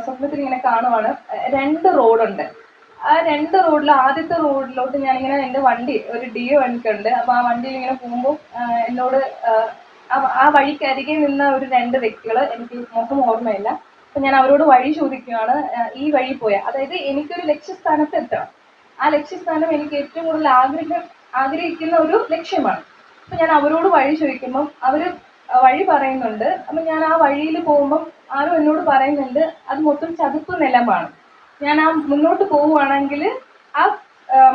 സ്വപ്നത്തിൽ ഇങ്ങനെ കാണുവാണ്, 2 റോഡുണ്ട്. ആ 2 റോഡിൽ ആദ്യത്തെ റോഡിലോട്ട് ഞാനിങ്ങനെ എൻ്റെ വണ്ടി ഒരു ഡിയോ എനിക്കുണ്ട്. അപ്പോൾ ആ വണ്ടിയിൽ ഇങ്ങനെ പോകുമ്പോൾ എന്നോട് ആ വഴിക്കരികെ നിന്ന ഒരു 2 വ്യക്തികൾ, എനിക്ക് മുഖം ഓർമ്മയില്ല. അപ്പം ഞാൻ അവരോട് വഴി ചോദിക്കുകയാണ്, ഈ വഴി പോയാൽ, അതായത് എനിക്കൊരു ലക്ഷ്യസ്ഥാനത്ത് എത്തണം. ആ ലക്ഷ്യസ്ഥാനം എനിക്ക് ഏറ്റവും കൂടുതൽ ആഗ്രഹിക്കുന്ന ഒരു ലക്ഷ്യമാണ്. അപ്പം ഞാൻ അവരോട് വഴി ചോദിക്കുമ്പം അവർ വഴി പറയുന്നുണ്ട്. അപ്പം ഞാൻ ആ വഴിയിൽ പോകുമ്പം ആരും എന്നോട് പറയുന്നുണ്ട് അത് മൊത്തം ചതുപ്പ് നിലമാണ്. ഞാൻ ആ മുന്നോട്ട് പോവുകയാണെങ്കിൽ ആ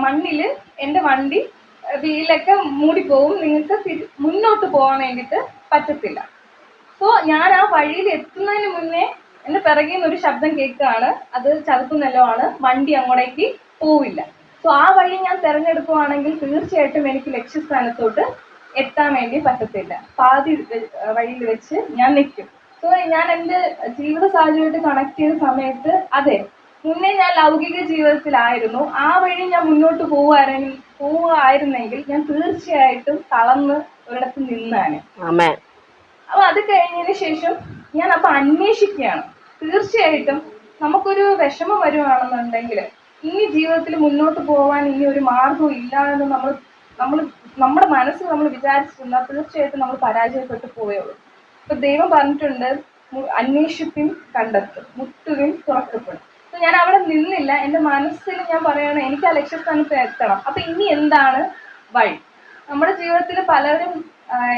മണ്ണിൽ എൻ്റെ വണ്ടി വീലൊക്കെ മൂടിപ്പോവും, നിങ്ങൾക്ക് മുന്നോട്ട് പോകാൻ വേണ്ടിയിട്ട് പറ്റത്തില്ല. സോ ഞാൻ ആ വഴിയിൽ എത്തുന്നതിന് മുന്നേ എൻ്റെ പിറകിൽ നിന്ന് ഒരു ശബ്ദം കേൾക്കുകയാണ്, അത് ചതുപ്പ് നിലമാണ്, വണ്ടി അങ്ങോട്ടേക്ക് പോവില്ല. സോ ആ വഴി ഞാൻ തിരഞ്ഞെടുക്കുകയാണെങ്കിൽ തീർച്ചയായിട്ടും എനിക്ക് ലക്ഷ്യസ്ഥാനത്തോട്ട് എത്താൻ വേണ്ടി പറ്റത്തില്ല. പാതി വഴിയിൽ വെച്ച് ഞാൻ നിൽക്കും. സോ ഞാൻ എൻ്റെ ജീവിത സാഹചര്യമായിട്ട് കണക്ട് ചെയ്ത സമയത്ത് അതെ, മുന്നേ ഞാൻ ലൗകിക ജീവിതത്തിലായിരുന്നു, ആ വഴി ഞാൻ മുന്നോട്ട് പോവുകയായിരുന്നെങ്കിൽ ഞാൻ തീർച്ചയായിട്ടും തളർന്ന് ഒരിടത്ത് നിന്നാണ്. അപ്പൊ അത് കഴിഞ്ഞതിന് ശേഷം ഞാൻ അപ്പൊ അന്വേഷിക്കുകയാണ്. തീർച്ചയായിട്ടും നമുക്കൊരു വിഷമം വരുവാണെന്നുണ്ടെങ്കിൽ ഇനി ജീവിതത്തിൽ മുന്നോട്ട് പോകാൻ ഇനി ഒരു മാർഗവും ഇല്ല എന്ന് നമ്മുടെ മനസ്സിൽ നമ്മൾ വിചാരിച്ചിരുന്നാൽ തീർച്ചയായിട്ടും നമ്മൾ പരാജയപ്പെട്ടു പോയുള്ളൂ. ഇപ്പൊ ദൈവം പറഞ്ഞിട്ടുണ്ട്, അന്വേഷിപ്പിൻ കണ്ടെത്തും, മുട്ടുവിൻ തുറക്കപ്പെടും. അപ്പൊ ഞാൻ അവിടെ നിന്നില്ല. എൻ്റെ മനസ്സിൽ ഞാൻ പറയാണ്, എനിക്ക് ആ ലക്ഷ്യസ്ഥാനത്ത് എത്തണം. അപ്പൊ ഇനി എന്താണ് വഴി? നമ്മുടെ ജീവിതത്തിൽ പലരും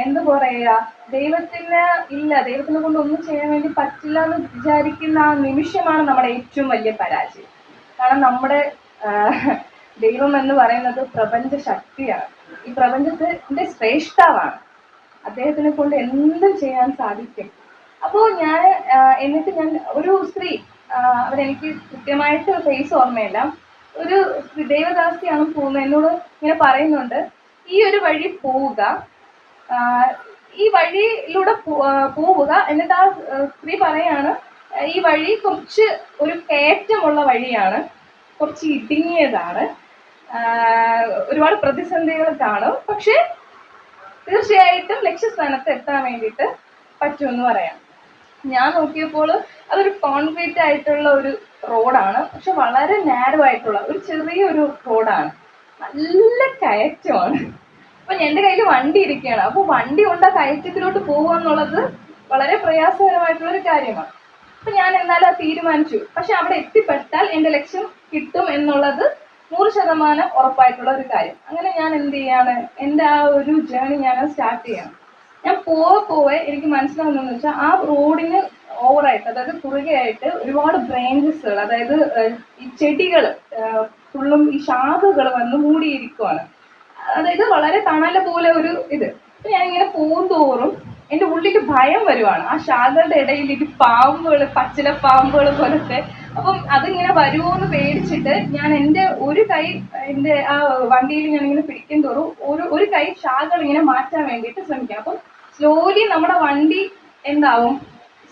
എന്താ പറയുക, ദൈവത്തിനെ കൊണ്ട് ഒന്നും ചെയ്യാൻ വേണ്ടി പറ്റില്ല എന്ന് വിചാരിക്കുന്ന ആ നിമിഷമാണ് നമ്മുടെ ഏറ്റവും വലിയ പരാജയം. കാരണം നമ്മുടെ ദൈവം എന്ന് പറയുന്നത് പ്രപഞ്ച ശക്തിയാണ്, ഈ പ്രപഞ്ചത്തിന്റെ ശ്രേഷ്ഠാവാണ്. അദ്ദേഹത്തിനെ കൊണ്ട് എന്തും ചെയ്യാൻ സാധിക്കും. അപ്പോൾ എന്നിട്ട് ഞാൻ ഒരു സ്ത്രീ, അവരെനിക്ക് കൃത്യമായിട്ട് ഫേസ് ഓർമ്മയില്ല, ഒരു ദൈവദാസിയാണെന്ന് തോന്നുന്നു, എന്നോട് ഇങ്ങനെ പറയുന്നുണ്ട്, ഈ ഒരു വഴി പോവുക, ഈ വഴിയിലൂടെ പോവുക. എന്നിട്ട് ആ സ്ത്രീ പറയാണ്, ഈ വഴി കുറച്ച് ഒരു കയറ്റമുള്ള വഴിയാണ്, കുറച്ച് ഇടുങ്ങിയതാണ്, ഒരുപാട് പ്രതിസന്ധികൾ കാണും, പക്ഷെ തീർച്ചയായിട്ടും ലക്ഷ്യസ്ഥാനത്ത് എത്താൻ വേണ്ടിയിട്ട് പറ്റുമെന്ന് പറയാം. ഞാൻ നോക്കിയപ്പോൾ അതൊരു കോൺക്രീറ്റ് ആയിട്ടുള്ള ഒരു റോഡാണ്, പക്ഷെ വളരെ നാരോ ആയിട്ടുള്ള ഒരു ചെറിയൊരു റോഡാണ്, നല്ല കയറ്റമാണ്. അപ്പൊ എൻ്റെ കയ്യിൽ വണ്ടി ഇരിക്കുകയാണ്. അപ്പോൾ വണ്ടി കൊണ്ട് ആ കയറ്റത്തിലോട്ട് പോകുക എന്നുള്ളത് വളരെ പ്രയാസകരമായിട്ടുള്ളൊരു കാര്യമാണ്. അപ്പൊ ഞാൻ എന്നാലും അത് തീരുമാനിച്ചു. പക്ഷെ അവിടെ എത്തിപ്പെട്ടാൽ എൻ്റെ ലക്ഷ്യം കിട്ടും എന്നുള്ളത് 100% ഉറപ്പായിട്ടുള്ള ഒരു കാര്യം. അങ്ങനെ ഞാൻ എന്ത് ചെയ്യാണ്, എൻ്റെ ആ ഒരു ജേണി ഞാൻ സ്റ്റാർട്ട് ചെയ്യണം. ഞാൻ പോവെ എനിക്ക് മനസ്സിലാവുന്നതെന്ന് വെച്ചാൽ ആ റോഡിന് ഓവറായിട്ട്, അതായത് കുറുകയായിട്ട് ഒരുപാട് ബ്രാഞ്ചസുകൾ, അതായത് ഈ ചെടികൾ ഫുള്ളും ഈ ശാഖകൾ വന്ന് മൂടിയിരിക്കുവാണ്. അതായത് വളരെ തണല പോലെ ഒരു ഇത്. അപ്പൊ ഞാനിങ്ങനെ പോകുന്തോറും എൻ്റെ ഉള്ളിൽ ഭയം വരുവാണ്. ആ ശാഖകളുടെ ഇടയിൽ ഈ പാമ്പുകൾ, പച്ചില പാമ്പുകൾ പോലത്തെ അപ്പം അതിങ്ങനെ വരുമോന്ന് പേടിച്ചിട്ട് ഞാൻ എൻ്റെ ഒരു കൈ എൻ്റെ ആ വണ്ടിയിൽ ഞാൻ ഇങ്ങനെ പിടിക്കും തോറും ഒരു കൈ ഷാകൾ ഇങ്ങനെ മാറ്റാൻ വേണ്ടിയിട്ട് ശ്രമിക്കാം. അപ്പം സ്ലോലി നമ്മുടെ വണ്ടി എന്താവും,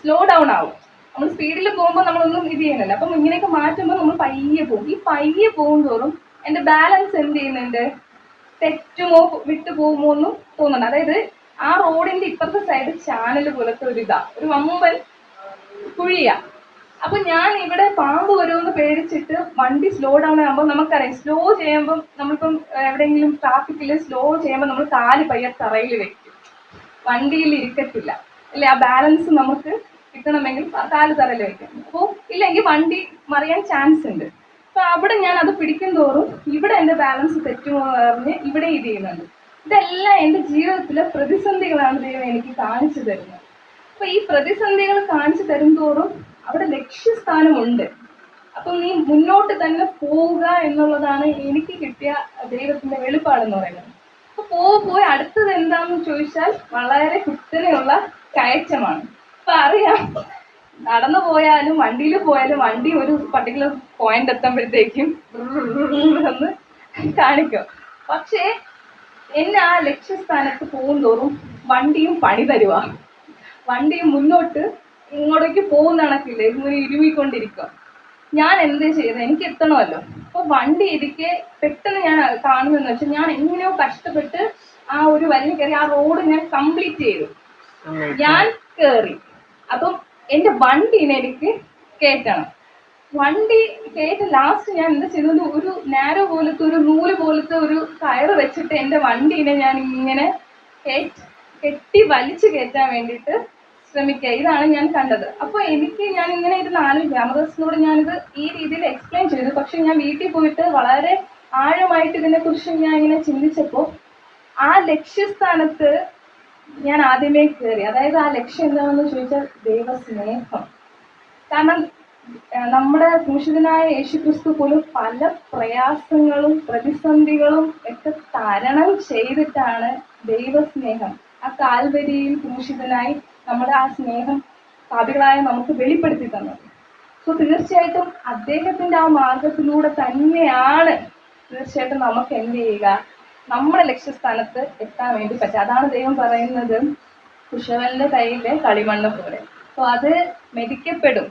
സ്ലോ ഡൗൺ ആവും. നമ്മൾ സ്പീഡിൽ പോകുമ്പോൾ നമ്മളൊന്നും ഇത് ചെയ്യുന്നില്ല. അപ്പം ഇങ്ങനെയൊക്കെ മാറ്റുമ്പോൾ നമ്മൾ പയ്യെ പോകും. ഈ പയ്യെ പോകും തോറും എൻ്റെ ബാലൻസ് എന്ത് ചെയ്യുന്നുണ്ട്, തെറ്റുമോ വിട്ടു പോകുമോ എന്നും തോന്നുന്നുണ്ട്. അതായത് ആ റോഡിന്റെ ഇപ്പുറത്തെ സൈഡ് ചാനൽ പോലത്തെ ഒരു വമ്പൻ കുഴിയാ. അപ്പൊ ഞാൻ ഇവിടെ പാമ്പ് വരുമെന്ന് പേടിച്ചിട്ട് വണ്ടി സ്ലോ ഡൗൺ ആകുമ്പോൾ നമുക്കറിയാം, സ്ലോ ചെയ്യുമ്പം നമ്മളിപ്പം എവിടെയെങ്കിലും ട്രാഫിക്കിൽ സ്ലോ ചെയ്യുമ്പോൾ നമ്മൾ കാല് പയ്യെ തറയിൽ വെക്കും, വണ്ടിയിൽ ഇരിക്കത്തില്ല അല്ലെ. ആ ബാലൻസ് നമുക്ക് കിട്ടണമെങ്കിൽ കാല് തറയിൽ വെക്കാം. അപ്പോൾ ഇല്ലെങ്കിൽ വണ്ടി മറിയാൻ ചാൻസ് ഉണ്ട്. അപ്പൊ അവിടെ ഞാൻ അത് പിടിക്കും തോറും ഇവിടെ എൻ്റെ ബാലൻസ് തെറ്റുമോ പറഞ്ഞ് ഇവിടെ ഇത് ചെയ്യുന്നുണ്ട്. ഇതെല്ലാം എൻ്റെ ജീവിതത്തിലെ പ്രതിസന്ധികളാണ് ദൈവം എനിക്ക് കാണിച്ചു തരുന്നത്. അപ്പൊ ഈ പ്രതിസന്ധികൾ കാണിച്ചു തരുംതോറും അവിടെ ലക്ഷ്യസ്ഥാനമുണ്ട്. അപ്പൊ നീ മുന്നോട്ട് തന്നെ പോവുക എന്നുള്ളതാണ് എനിക്ക് കിട്ടിയ ദൈവത്തിന്റെ വെളിപ്പാടെന്ന് പറയുന്നത്. അപ്പൊ പോയി അടുത്തത് എന്താണെന്ന് ചോദിച്ചാൽ വളരെ കുത്തനെയുള്ള കയറ്റമാണ്. അപ്പൊ അറിയാം, നടന്നു പോയാലും വണ്ടിയിൽ പോയാലും വണ്ടി ഒരു പർട്ടിക്കുലർ പോയിന്റ് എത്തുമ്പോഴത്തേക്കും ഒന്ന് കാണിക്കും. പക്ഷേ എന്നെ ആ ലക്ഷ്യസ്ഥാനത്ത് പോകും തോറും വണ്ടിയും പണി തരുക. വണ്ടിയും മുന്നോട്ട് ഇങ്ങോട്ടേക്ക് പോകുന്ന കണക്കില്ല, ഇങ്ങനെ ഇരുമിക്കൊണ്ടിരിക്കുക. ഞാൻ എന്ത് ചെയ്തത്, എനിക്ക് എത്തണമല്ലോ. അപ്പൊ വണ്ടി ഇരിക്കെ പെട്ടെന്ന് ഞാൻ കാണുന്നതെന്ന് വെച്ചാൽ ഞാൻ എങ്ങനെയോ കഷ്ടപ്പെട്ട് ആ ഒരു വലിയ കയറി ആ റോഡ് ഞാൻ കംപ്ലീറ്റ് ചെയ്തു. ഞാൻ കയറി. അപ്പം എൻ്റെ വണ്ടീനെ എനിക്ക് കയറ്റണം. വണ്ടി കയറ്റ ലാസ്റ്റ് ഞാൻ എന്താ ചെയ്യുന്നത്, ഒരു നാരോ പോലത്തെ ഒരു നൂല് പോലത്തെ ഒരു കയറ് വെച്ചിട്ട് എൻ്റെ വണ്ടീനെ ഞാൻ ഇങ്ങനെ കെട്ടി വലിച്ചു കയറ്റാൻ വേണ്ടിയിട്ട് ശ്രമിക്കുക. ഇതാണ് ഞാൻ കണ്ടത്. അപ്പോൾ ഞാൻ ഇങ്ങനെ ഇരുന്ന് ആലോചിക്കും, രാമദാസിനോട് ഞാനിത് ഈ രീതിയിൽ എക്സ്പ്ലെയിൻ ചെയ്തു. പക്ഷെ ഞാൻ വീട്ടിൽ പോയിട്ട് വളരെ ആഴമായിട്ട് ഇതിനെക്കുറിച്ച് ഞാൻ ഇങ്ങനെ ചിന്തിച്ചപ്പോൾ ആ ലക്ഷ്യസ്ഥാനത്ത് ഞാൻ ആദ്യമേ കയറി. അതായത് ആ ലക്ഷ്യം എന്താണെന്ന് ചോദിച്ചാൽ ദൈവസ്നേഹം. കാരണം നമ്മുടെ ക്രൂശിതനായ യേശുക്രിസ്തു പോലും പല പ്രയാസങ്ങളും പ്രതിസന്ധികളും ഒക്കെ തരണം ചെയ്തിട്ടാണ് ദൈവസ്നേഹം ആ കാൽവരിയിൽ ക്രൂശിതനായി നമ്മുടെ ആ സ്നേഹം പാപികളായ നമുക്ക് വെളിപ്പെടുത്തി തന്നത്. സോ തീർച്ചയായിട്ടും അദ്ദേഹത്തിന്റെ ആ മാർഗത്തിലൂടെ തന്നെയാണ് തീർച്ചയായിട്ടും നമുക്ക് എന്ത് ചെയ്യുക, നമ്മുടെ ലക്ഷ്യസ്ഥാനത്ത് എത്താൻ വേണ്ടി പറ്റുക. അതാണ് ദൈവം പറയുന്നത്, കുശവന്റെ കയ്യിലെ കളിമണ്ണ് പോലെ. സോ അത് മെതിക്കപ്പെടും,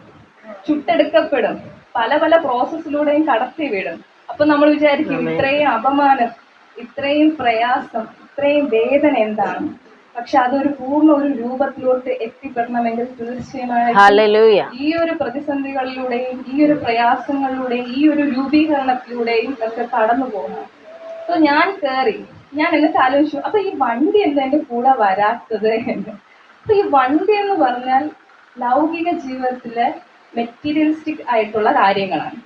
ചുട്ടെടുക്കപ്പെടും, പല പല പ്രോസസ്സിലൂടെയും കടത്തി വിടും. അപ്പൊ നമ്മൾ വിചാരിക്കും ഇത്രയും അപമാനം, ഇത്രയും പ്രയാസം, ഇത്രയും വേദന എന്താണ്. പക്ഷെ അതൊരു പൂർണ്ണ ഒരു രൂപത്തിലോട്ട് എത്തിപ്പെടണമെങ്കിൽ തീർച്ചയായും ഈ ഒരു പ്രതിസന്ധികളിലൂടെയും ഈ ഒരു പ്രയാസങ്ങളിലൂടെയും ഈ ഒരു രൂപീകരണത്തിലൂടെയും ഒക്കെ കടന്നു പോകണം. സോ ഞാൻ കയറി. ഞാൻ എന്നിട്ട് ആലോചിച്ചു, അപ്പൊ ഈ വണ്ടി എന്താ എൻ്റെ കൂടെ വരാത്തത് എന്ന്. അപ്പൊ ഈ വണ്ടി എന്ന് പറഞ്ഞാൽ ലൗകിക ജീവിതത്തിലെ മെറ്റീരിയലിസ്റ്റിക് ആയിട്ടുള്ള കാര്യങ്ങളാണ്,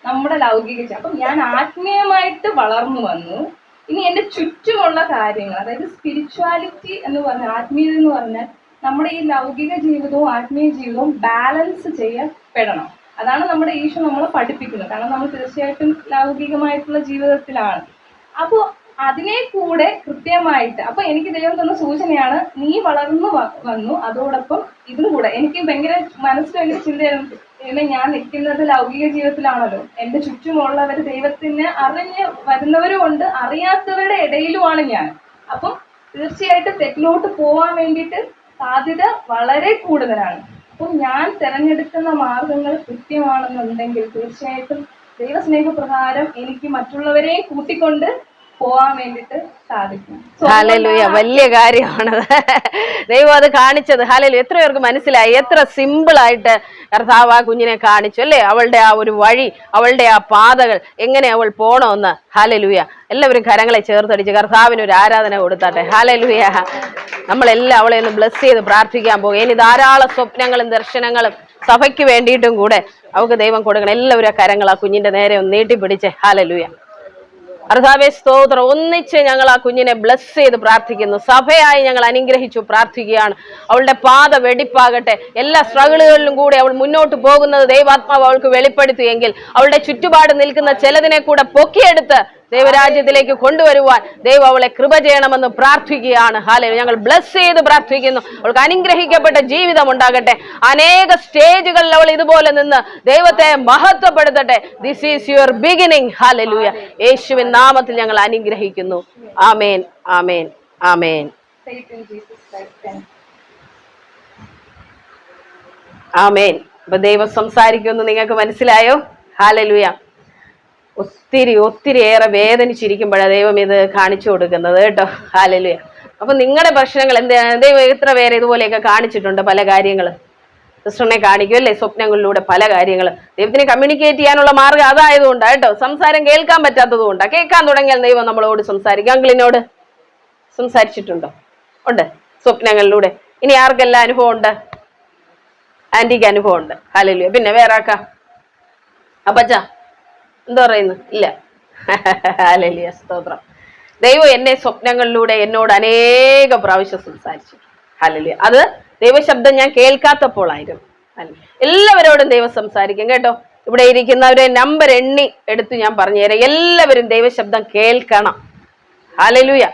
നമ്മുടെ ലൗകിക. അപ്പം ഞാൻ ആത്മീയമായിട്ട് വളർന്നു വന്നു. ഇനി എൻ്റെ ചുറ്റുമുള്ള കാര്യങ്ങൾ, അതായത് സ്പിരിച്വാലിറ്റി എന്ന് പറഞ്ഞാൽ, ആത്മീയത എന്ന് പറഞ്ഞാൽ നമ്മുടെ ഈ ലൗകിക ജീവിതവും ആത്മീയ ജീവിതവും ബാലൻസ് ചെയ്യപ്പെടണം. അതാണ് നമ്മുടെ ഈശോ നമ്മളെ പഠിപ്പിക്കുന്നത്. കാരണം നമ്മൾ തീർച്ചയായിട്ടും ലൗകികമായിട്ടുള്ള ജീവിതത്തിലാണ്. അപ്പോൾ അതിനെ കൂടെ കൃത്യമായിട്ട്, അപ്പൊ എനിക്ക് ദൈവം തന്ന സൂചനയാണ്, നീ വളർന്നു വന്നു, അതോടൊപ്പം ഇതും കൂടെ. എനിക്ക് ഭയങ്കര മനസ്സിൽ ഭയങ്കര ചിന്തയായിരുന്നു, ഞാൻ നിൽക്കുന്നത് ലൗകിക ജീവിതത്തിലാണല്ലോ, എൻ്റെ ചുറ്റുമുള്ളവർ ദൈവത്തിന് അറിഞ്ഞ് വരുന്നവരുമുണ്ട്, അറിയാത്തവരുടെ ഇടയിലുമാണ് ഞാൻ. അപ്പം തീർച്ചയായിട്ടും തെറ്റിലോട്ട് പോകാൻ വേണ്ടിയിട്ട് സാധ്യത വളരെ കൂടുതലാണ്. അപ്പം ഞാൻ തിരഞ്ഞെടുക്കുന്ന മാർഗങ്ങൾ കൃത്യമാണെന്നുണ്ടെങ്കിൽ തീർച്ചയായിട്ടും ദൈവസ്നേഹപ്രകാരം എനിക്ക് മറ്റുള്ളവരെ കൂട്ടിക്കൊണ്ട് പോവാൻ വേണ്ടിട്ട് സാധിക്കും. ഹല്ലേലൂയ, വലിയ കാര്യമാണത് ദൈവം അത് കാണിച്ചത്. ഹല്ലേലൂയ, എത്ര പേർക്ക് മനസ്സിലായി, എത്ര സിമ്പിൾ ആയിട്ട് കർത്താവ് ആ കുഞ്ഞിനെ കാണിച്ചു അല്ലേ, അവളുടെ ആ ഒരു വഴി, അവളുടെ ആ പാതകൾ എങ്ങനെ അവൾ പോണമെന്ന്. ഹല്ലേലൂയ, എല്ലാവരും കരങ്ങളെ ചേർത്തടിച്ച് കർത്താവിന് ഒരു ആരാധന കൊടുത്താട്ടെ. ഹല്ലേലൂയ, നമ്മളെല്ലാം അവളെ ഒന്ന് ബ്ലസ് ചെയ്ത് പ്രാർത്ഥിക്കാൻ പോകും. ഇനി ധാരാളം സ്വപ്നങ്ങളും ദർശനങ്ങളും സഭയ്ക്ക് വേണ്ടിയിട്ടും കൂടെ അവൾക്ക് ദൈവം കൊടുക്കണം. എല്ലാവരും ആ കരങ്ങൾ ആ കുഞ്ഞിന്റെ നേരെ ഒന്ന് നീട്ടിപ്പിടിച്ച്. ഹല്ലേലൂയ, കർത്താവേ സ്തോത്രം. ഒന്നിച്ച് ഞങ്ങൾ ആ കുഞ്ഞിനെ ബ്ലസ് ചെയ്ത് പ്രാർത്ഥിക്കുന്നു. സഭയായി ഞങ്ങൾ അനുഗ്രഹിച്ചു പ്രാർത്ഥിക്കുകയാണ്. അവളുടെ പാത വെടിപ്പാകട്ടെ. എല്ലാ സ്ട്രഗിളുകളിലും കൂടെ അവൾ മുന്നോട്ട് പോകുന്നത് ദൈവാത്മാവ് അവൾക്ക് വെളിപ്പെടുത്തിയെങ്കിൽ അവളുടെ ചുറ്റുപാട് നിൽക്കുന്ന ചിലതിനെ കൂടെ പൊക്കിയെടുത്ത് ദൈവരാജ്യത്തിലേക്ക് കൊണ്ടുവരുവാൻ ദൈവം അവളെ കൃപ ചെയ്യണമെന്ന് പ്രാർത്ഥിക്കുകയാണ്. ഹല്ലേലൂയ. ഞങ്ങൾ ബ്ലസ് ചെയ്ത് പ്രാർത്ഥിക്കുന്നു. അവൾക്ക് അനുഗ്രഹിക്കപ്പെട്ട ജീവിതം ഉണ്ടാകട്ടെ. അനേക സ്റ്റേജുകളിൽ അവൾ ഇതുപോലെ നിന്ന് ദൈവത്തെ മഹത്വപ്പെടുത്തട്ടെ. This is your beginning. Hallelujah. യേശുവിൻ നാമത്തിൽ ഞങ്ങൾ അനുഗ്രഹിക്കുന്നു. ആമേൻ, ആമേൻ, ആമേൻ, ആമേൻ. അപ്പൊ ദൈവം സംസാരിക്കുമെന്ന് നിങ്ങൾക്ക് മനസ്സിലായോ? ഹല്ലേലൂയ. ഒത്തിരി ഏറെ വേദനിച്ചിരിക്കുമ്പോഴാണ് ദൈവം ഇത് കാണിച്ചു കൊടുക്കുന്നത് കേട്ടോ. ഹല്ലേലൂയ. അപ്പൊ നിങ്ങളുടെ പ്രശ്നങ്ങൾ എന്താണ്? ദൈവം എത്ര പേരെ ഇതുപോലെയൊക്കെ കാണിച്ചിട്ടുണ്ട് പല കാര്യങ്ങൾ. സിസ്റ്ററിനെ കാണിക്കും അല്ലേ, സ്വപ്നങ്ങളിലൂടെ പല കാര്യങ്ങൾ. ദൈവത്തിന് കമ്മ്യൂണിക്കേറ്റ് ചെയ്യാനുള്ള മാർഗം അതായതുകൊണ്ടാണ് കേട്ടോ. സംസാരം കേൾക്കാൻ പറ്റാത്തത് കൊണ്ടാണ്. കേൾക്കാൻ തുടങ്ങിയാൽ ദൈവം നമ്മളോട് സംസാരിക്കും. അങ്കിളിനോട് സംസാരിച്ചിട്ടുണ്ടോ? ഉണ്ട്, സ്വപ്നങ്ങളിലൂടെ. ഇനി ആർക്കെല്ലാം അനുഭവം ഉണ്ട്? ആന്റിക്ക് അനുഭവം ഉണ്ട്. ഹല്ലേലൂയ. പിന്നെ വേറെ ആക്കാ? അപ്പച്ചാ എന്താ പറയുന്നു? ഇല്ല. ഹല്ലേലൂയ, സ്തോത്രം. ദൈവം എന്നെ സ്വപ്നങ്ങളിലൂടെ എന്നോട് അനേക പ്രാവശ്യം സംസാരിച്ചു. ഹല്ലേലൂയ. അത് ദൈവശബ്ദം ഞാൻ കേൾക്കാത്തപ്പോഴായിരുന്നു. എല്ലാവരോടും ദൈവം സംസാരിക്കും കേട്ടോ. ഇവിടെ ഇരിക്കുന്നവരെ നമ്പർ എണ്ണി എടുത്ത് ഞാൻ പറഞ്ഞുതരാം. എല്ലാവരും ദൈവശബ്ദം കേൾക്കണം. ഹല്ലേലൂയ.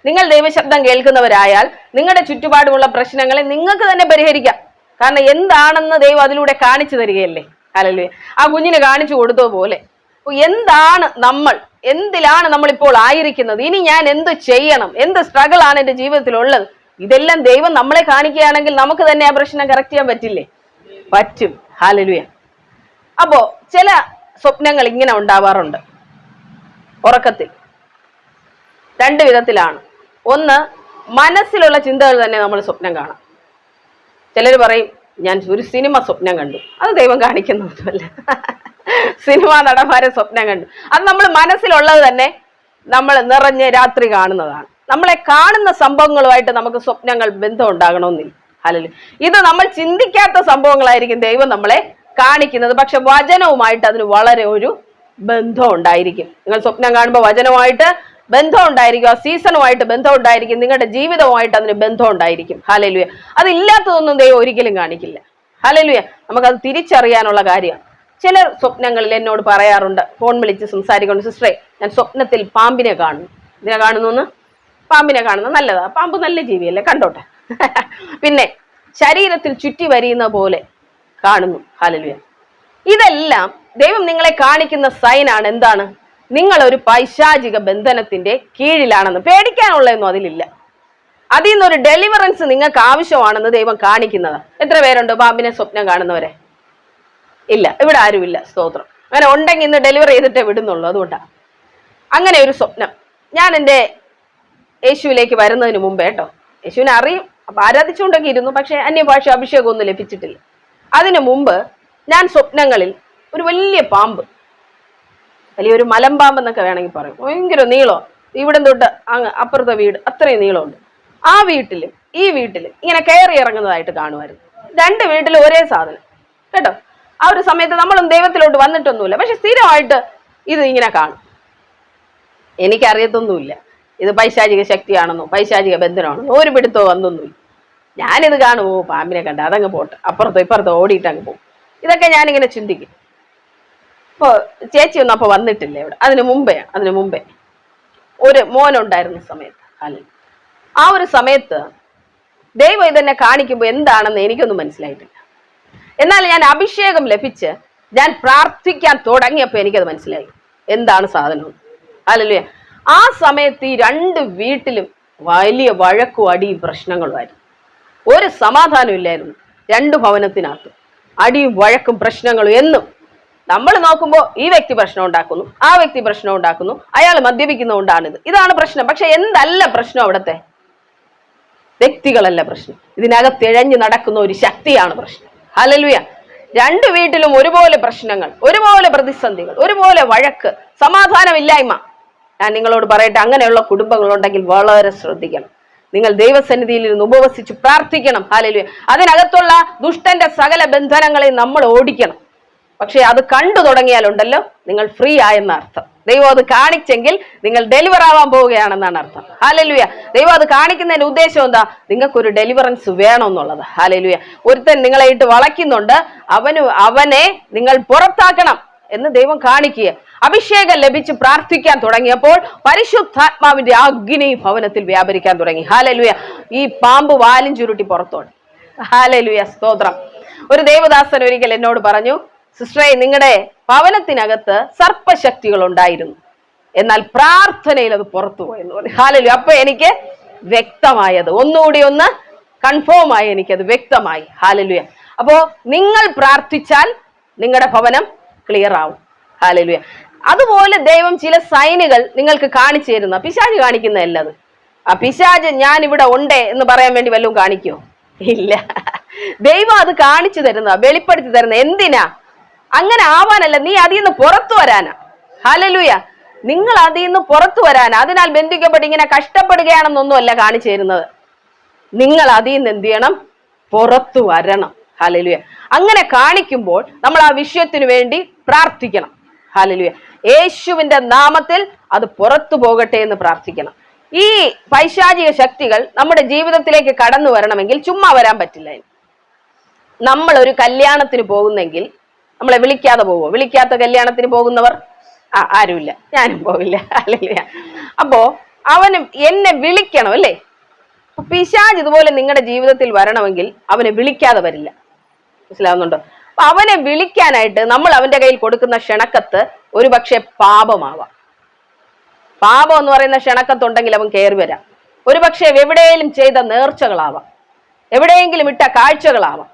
നിങ്ങൾ ദൈവശബ്ദം കേൾക്കുന്നവരായാൽ നിങ്ങളുടെ ചുറ്റുപാടുമുള്ള പ്രശ്നങ്ങളെ നിങ്ങൾക്ക് തന്നെ പരിഹരിക്കാം. കാരണം എന്താണെന്ന് ദൈവം അതിലൂടെ കാണിച്ചു തരികയല്ലേ. ഹല്ലേലൂയ. ആ കുഞ്ഞിന് കാണിച്ചു കൊടുത്തതുപോലെ എന്താണ് നമ്മൾ, എന്തിലാണ് നമ്മളിപ്പോൾ ആയിരിക്കുന്നത്, ഇനി ഞാൻ എന്ത് ചെയ്യണം, എന്ത് സ്ട്രഗിൾ ആണ് എൻ്റെ ജീവിതത്തിലുള്ളത്, ഇതെല്ലാം ദൈവം നമ്മളെ കാണിക്കുകയാണെങ്കിൽ നമുക്ക് തന്നെ ആ പ്രശ്നം കറക്റ്റ് ചെയ്യാൻ പറ്റില്ലേ? പറ്റും. ഹല്ലേലൂയ. അപ്പോ ചില സ്വപ്നങ്ങൾ ഇങ്ങനെ ഉണ്ടാവാറുണ്ട് ഉറക്കത്തിൽ. രണ്ട് വിധത്തിലാണ്. ഒന്ന്, മനസ്സിലുള്ള ചിന്തകൾ തന്നെ നമ്മൾ സ്വപ്നം കാണാം. ചിലർ പറയും ഞാൻ ഒരു സിനിമ സ്വപ്നം കണ്ടു. അത് ദൈവം കാണിക്കുന്നൊന്നുമല്ല. സിനിമാ നടന്മാരെ സ്വപ്നം കണ്ടു. അത് നമ്മൾ മനസ്സിലുള്ളത് തന്നെ നമ്മൾ നിറഞ്ഞ് രാത്രി കാണുന്നതാണ്. നമ്മളെ കാണുന്ന സംഭവങ്ങളുമായിട്ട് നമുക്ക് സ്വപ്നങ്ങൾ ബന്ധം ഉണ്ടാകണമെന്നില്ല. ഹല്ലേലൂയ. ഇത് നമ്മൾ ചിന്തിക്കാത്ത സംഭവങ്ങളായിരിക്കും ദൈവം നമ്മളെ കാണിക്കുന്നത്. പക്ഷെ വചനവുമായിട്ട് അതിന് വളരെ ഒരു ബന്ധം ഉണ്ടായിരിക്കും. നിങ്ങൾ സ്വപ്നം കാണുമ്പോൾ വചനവുമായിട്ട് ബന്ധം ഉണ്ടായിരിക്കും, ആ സീസണുമായിട്ട് ബന്ധം ഉണ്ടായിരിക്കും, നിങ്ങളുടെ ജീവിതവുമായിട്ട് അതിന് ബന്ധം ഉണ്ടായിരിക്കും. ഹല്ലേലൂയ. അതില്ലാത്തതൊന്നും ദൈവം ഒരിക്കലും കാണിക്കില്ല. ഹല്ലേലൂയ. നമുക്കത് തിരിച്ചറിയാനുള്ള കാര്യമാണ്. ചിലർ സ്വപ്നങ്ങളിൽ എന്നോട് പറയാറുണ്ട്, ഫോൺ വിളിച്ച് സംസാരിക്കുന്നു, സിസ്റ്ററെ ഞാൻ സ്വപ്നത്തിൽ പാമ്പിനെ കാണുന്നു. ഇതിനെ കാണുന്നു? പാമ്പിനെ കാണുന്നു. നല്ലതാ, പാമ്പ് നല്ല ജീവിയല്ലേ, കണ്ടോട്ടെ. പിന്നെ ശരീരത്തിൽ ചുറ്റി വരിയുന്ന പോലെ കാണുന്നു. ഹല്ലേലൂയ. ഇതെല്ലാം ദൈവം നിങ്ങളെ കാണിക്കുന്ന സൈനാണ്. എന്താണ്? നിങ്ങൾ ഒരു പൈശാചിക ബന്ധനത്തിന്റെ കീഴിലാണെന്ന്. പേടിക്കാനുള്ളതൊന്നും അതിലില്ല. അതിൽ നിന്നൊരു ഡെലിവറൻസ് നിങ്ങൾക്ക് ആവശ്യമാണെന്ന് ദൈവം കാണിക്കുന്നത്. എത്ര പേരുണ്ട് പാമ്പിനെ സ്വപ്നം കാണുന്നവരെ? ഇല്ല, ഇവിടെ ആരുമില്ല. സ്തോത്രം. അങ്ങനെ ഉണ്ടെങ്കിൽ ഇന്ന് ഡെലിവർ ചെയ്തിട്ടേ വിടുന്നുള്ളൂ. അതുകൊണ്ടാണ് അങ്ങനെ ഒരു സ്വപ്നം. ഞാൻ എൻ്റെ യേശുവിലേക്ക് വരുന്നതിന് മുമ്പേ കേട്ടോ, യേശുവിനെ അറിയും, അപ്പൊ ആരാധിച്ചുകൊണ്ടൊക്കെ ഇരുന്നു. പക്ഷെ അന്യഭാഷ അഭിഷേകമൊന്നും ലഭിച്ചിട്ടില്ല. അതിനു മുമ്പ് ഞാൻ സ്വപ്നങ്ങളിൽ ഒരു വലിയ പാമ്പ്, വലിയൊരു മലമ്പാമ്പെന്നൊക്കെ വേണമെങ്കിൽ പറയും, ഭയങ്കര നീളം, ഇവിടെ തൊട്ട് അങ്ങ് അപ്പുറത്തെ വീട് അത്രയും നീളമുണ്ട്. ആ വീട്ടിലും ഈ വീട്ടിലും ഇങ്ങനെ കയറി ഇറങ്ങുന്നതായിട്ട് കാണുമായിരുന്നു. രണ്ട് വീട്ടിലും ഒരേ സാധനം കേട്ടോ. ആ ഒരു സമയത്ത് നമ്മളൊന്നും ദൈവത്തിലോട്ട് വന്നിട്ടൊന്നുമില്ല, പക്ഷെ സ്ഥിരമായിട്ട് ഇത് ഇങ്ങനെ കാണും. എനിക്കറിയത്തൊന്നുമില്ല ഇത് പൈശാചിക ശക്തിയാണെന്നോ പൈശാചിക ബന്ധനമാണെന്നോ ഒരു പിടുത്തോ വന്നൊന്നുമില്ല. ഞാനിത് കാണുമോ, പാമ്പിനെ കണ്ട അതങ്ങ് പോട്ടെ, അപ്പുറത്തോ ഇപ്പുറത്തോ ഓടിയിട്ട് അങ്ങ് പോകും. ഇതൊക്കെ ഞാനിങ്ങനെ ചിന്തിക്കും. ഇപ്പോൾ ചേച്ചിയൊന്നും അപ്പോൾ വന്നിട്ടില്ല ഇവിടെ. അതിന് മുമ്പേ ഒരു മോനുണ്ടായിരുന്ന സമയത്ത്, അല്ലെങ്കിൽ ആ ഒരു സമയത്ത് ദൈവം ഇതെന്നെ കാണിക്കുമ്പോൾ എന്താണെന്ന് എനിക്കൊന്നും മനസ്സിലായിട്ടില്ല. എന്നാൽ ഞാൻ അഭിഷേകം ലഭിച്ച് ഞാൻ പ്രാർത്ഥിക്കാൻ തുടങ്ങിയപ്പോൾ എനിക്കത് മനസ്സിലായി എന്താണ് സാധനം. ഹല്ലേലൂയ. ആ സമയത്ത് ഈ രണ്ട് വീട്ടിലും വലിയ വഴക്കും അടിയും പ്രശ്നങ്ങളുമായിരുന്നു. ഒരു സമാധാനം ഇല്ലായിരുന്നു. രണ്ട് ഭവനത്തിനകത്ത് അടിയും വഴക്കും പ്രശ്നങ്ങളും. എന്നും നമ്മൾ നോക്കുമ്പോൾ ഈ വ്യക്തി പ്രശ്നം ഉണ്ടാക്കുന്നു, ആ വ്യക്തി പ്രശ്നം ഉണ്ടാക്കുന്നു, അയാൾ മദ്യപിക്കുന്നതുകൊണ്ടാണിത്, ഇതാണ് പ്രശ്നം. പക്ഷെ എന്തല്ല പ്രശ്നം? അവിടത്തെ വ്യക്തികളല്ല പ്രശ്നം, ഇതിനകത്ത് ഇഴഞ്ഞു നടക്കുന്ന ഒരു ശക്തിയാണ് പ്രശ്നം. ഹല്ലേലൂയ. രണ്ട് വീട്ടിലും ഒരുപോലെ പ്രശ്നങ്ങൾ, ഒരുപോലെ പ്രതിസന്ധികൾ, ഒരുപോലെ വഴക്ക്, സമാധാനമില്ലായ്മ. ഞാൻ നിങ്ങളോട് പറയട്ടെ, അങ്ങനെയുള്ള കുടുംബങ്ങളുണ്ടെങ്കിൽ വളരെ ശ്രദ്ധിക്കണം. നിങ്ങൾ ദൈവസന്നിധിയിൽ ഇരുന്ന് ഉപവസിച്ച് പ്രാർത്ഥിക്കണം. ഹല്ലേലൂയ. അതിനകത്തുള്ള ദുഷ്ടന്റെ സകല ബന്ധനങ്ങളെ നമ്മൾ ഓടിക്കണം. പക്ഷെ അത് കണ്ടു തുടങ്ങിയാലുണ്ടല്ലോ നിങ്ങൾ ഫ്രീ ആയെന്ന അർത്ഥം. ദൈവം അത് കാണിച്ചെങ്കിൽ നിങ്ങൾ ഡെലിവർ ആവാൻ പോവുകയാണെന്നാണ് അർത്ഥം. ഹല്ലേലൂയ. ദൈവം അത് കാണിക്കുന്നതിന്റെ ഉദ്ദേശം എന്താ? നിങ്ങൾക്കൊരു ഡെലിവറൻസ് വേണം എന്നുള്ളത്. ഹല്ലേലൂയ. ഒരുത്തൻ നിങ്ങളെ ഇട്ട് വളയ്ക്കുന്നുണ്ട്, അവനെ നിങ്ങൾ പുറത്താക്കണം എന്ന് ദൈവം കാണിക്കുക. അഭിഷേകം ലഭിച്ച് പ്രാർത്ഥിക്കാൻ തുടങ്ങിയപ്പോൾ പരിശുദ്ധാത്മാവിന്റെ അഗ്നി ഭവനത്തിൽ വ്യാപരിക്കാൻ തുടങ്ങി. ഹല്ലേലൂയ. ഈ പാമ്പ് വാലും ചുരുട്ടി പുറത്തോടി. ഹല്ലേലൂയ, സ്തോത്രം. ഒരു ദേവദാസൻ ഒരിക്കൽ എന്നോട് പറഞ്ഞു, സിസ്റ്ററെ, നിങ്ങളുടെ ഭവനത്തിനകത്ത് സർപ്പശക്തികൾ ഉണ്ടായിരുന്നു, എന്നാൽ പ്രാർത്ഥനയിൽ അത് പുറത്തു പോയെന്ന് പറഞ്ഞു. ഹല്ലേലൂയ. അപ്പൊ എനിക്ക് വ്യക്തമായത് ഒന്നുകൂടി ഒന്ന് കൺഫേം ആയി, എനിക്കത് വ്യക്തമായി. ഹല്ലേലൂയ. അപ്പോ നിങ്ങൾ പ്രാർത്ഥിച്ചാൽ നിങ്ങളുടെ ഭവനം ക്ലിയർ ആവും. ഹല്ലേലൂയ. അതുപോലെ ദൈവം ചില സൈനുകൾ നിങ്ങൾക്ക് കാണിച്ചു തരുന്ന, പിശാച് കാണിക്കുന്നതല്ല അത്. ആ പിശാച് ഞാൻ ഇവിടെ ഉണ്ട് എന്ന് പറയാൻ വേണ്ടി വല്ലതും കാണിക്കോ? ഇല്ല. ദൈവം അത് കാണിച്ചു തരുന്ന, വെളിപ്പെടുത്തി തരുന്ന. എന്തിനാ? അങ്ങനെ ആവാനല്ല, നീ അതിൽ നിന്ന് പുറത്തു വരാനാ. ഹല്ലേലൂയ. നിങ്ങൾ അതിൽ നിന്ന് പുറത്തു വരാനാ. അതിനാൽ ബന്ധിക്കപ്പെട്ട് ഇങ്ങനെ കഷ്ടപ്പെടുകയാണെന്നൊന്നും അല്ല കാണിച്ചു തരുന്നത്. നിങ്ങൾ അതിൽ നിന്ന് എന്ത് ചെയ്യണം? പുറത്തു വരണം. ഹല്ലേലൂയ. അങ്ങനെ കാണിക്കുമ്പോൾ നമ്മൾ ആ വിഷയത്തിന് വേണ്ടി പ്രാർത്ഥിക്കണം. ഹല്ലേലൂയ. യേശുവിന്റെ നാമത്തിൽ അത് പുറത്തു പോകട്ടെ എന്ന് പ്രാർത്ഥിക്കണം. ഈ പൈശാചിക ശക്തികൾ നമ്മുടെ ജീവിതത്തിലേക്ക് കടന്നു വരണമെങ്കിൽ ചുമ്മാ വരാൻ പറ്റില്ല. നമ്മൾ ഒരു കല്യാണത്തിന് പോകുന്നെങ്കിൽ നമ്മളെ വിളിക്കാതെ പോവോ? വിളിക്കാത്ത കല്യാണത്തിന് പോകുന്നവർ ആരുമില്ല, ഞാനും പോവില്ല. ഹല്ലേലൂയ. അപ്പോ അവന് എന്നെ വിളിക്കണം അല്ലേ? പിശാച് ഇതുപോലെ നിങ്ങളുടെ ജീവിതത്തിൽ വരണമെങ്കിൽ അവനെ വിളിക്കാതെ വരില്ല. മനസ്സിലാവുന്നുണ്ടോ? അപ്പൊ അവനെ വിളിക്കാനായിട്ട് നമ്മൾ അവന്റെ കയ്യിൽ കൊടുക്കുന്ന ക്ഷണക്കത്ത് ഒരു പക്ഷെ പാപമാവാം. പാപം എന്ന് പറയുന്ന ക്ഷണക്കത്തുണ്ടെങ്കിൽ അവൻ കയറി വരാം. ഒരു പക്ഷെ എവിടെയെങ്കിലും ചെയ്ത നേർച്ചകളാവാം, എവിടെയെങ്കിലും ഇട്ട കാഴ്ചകളാവാം,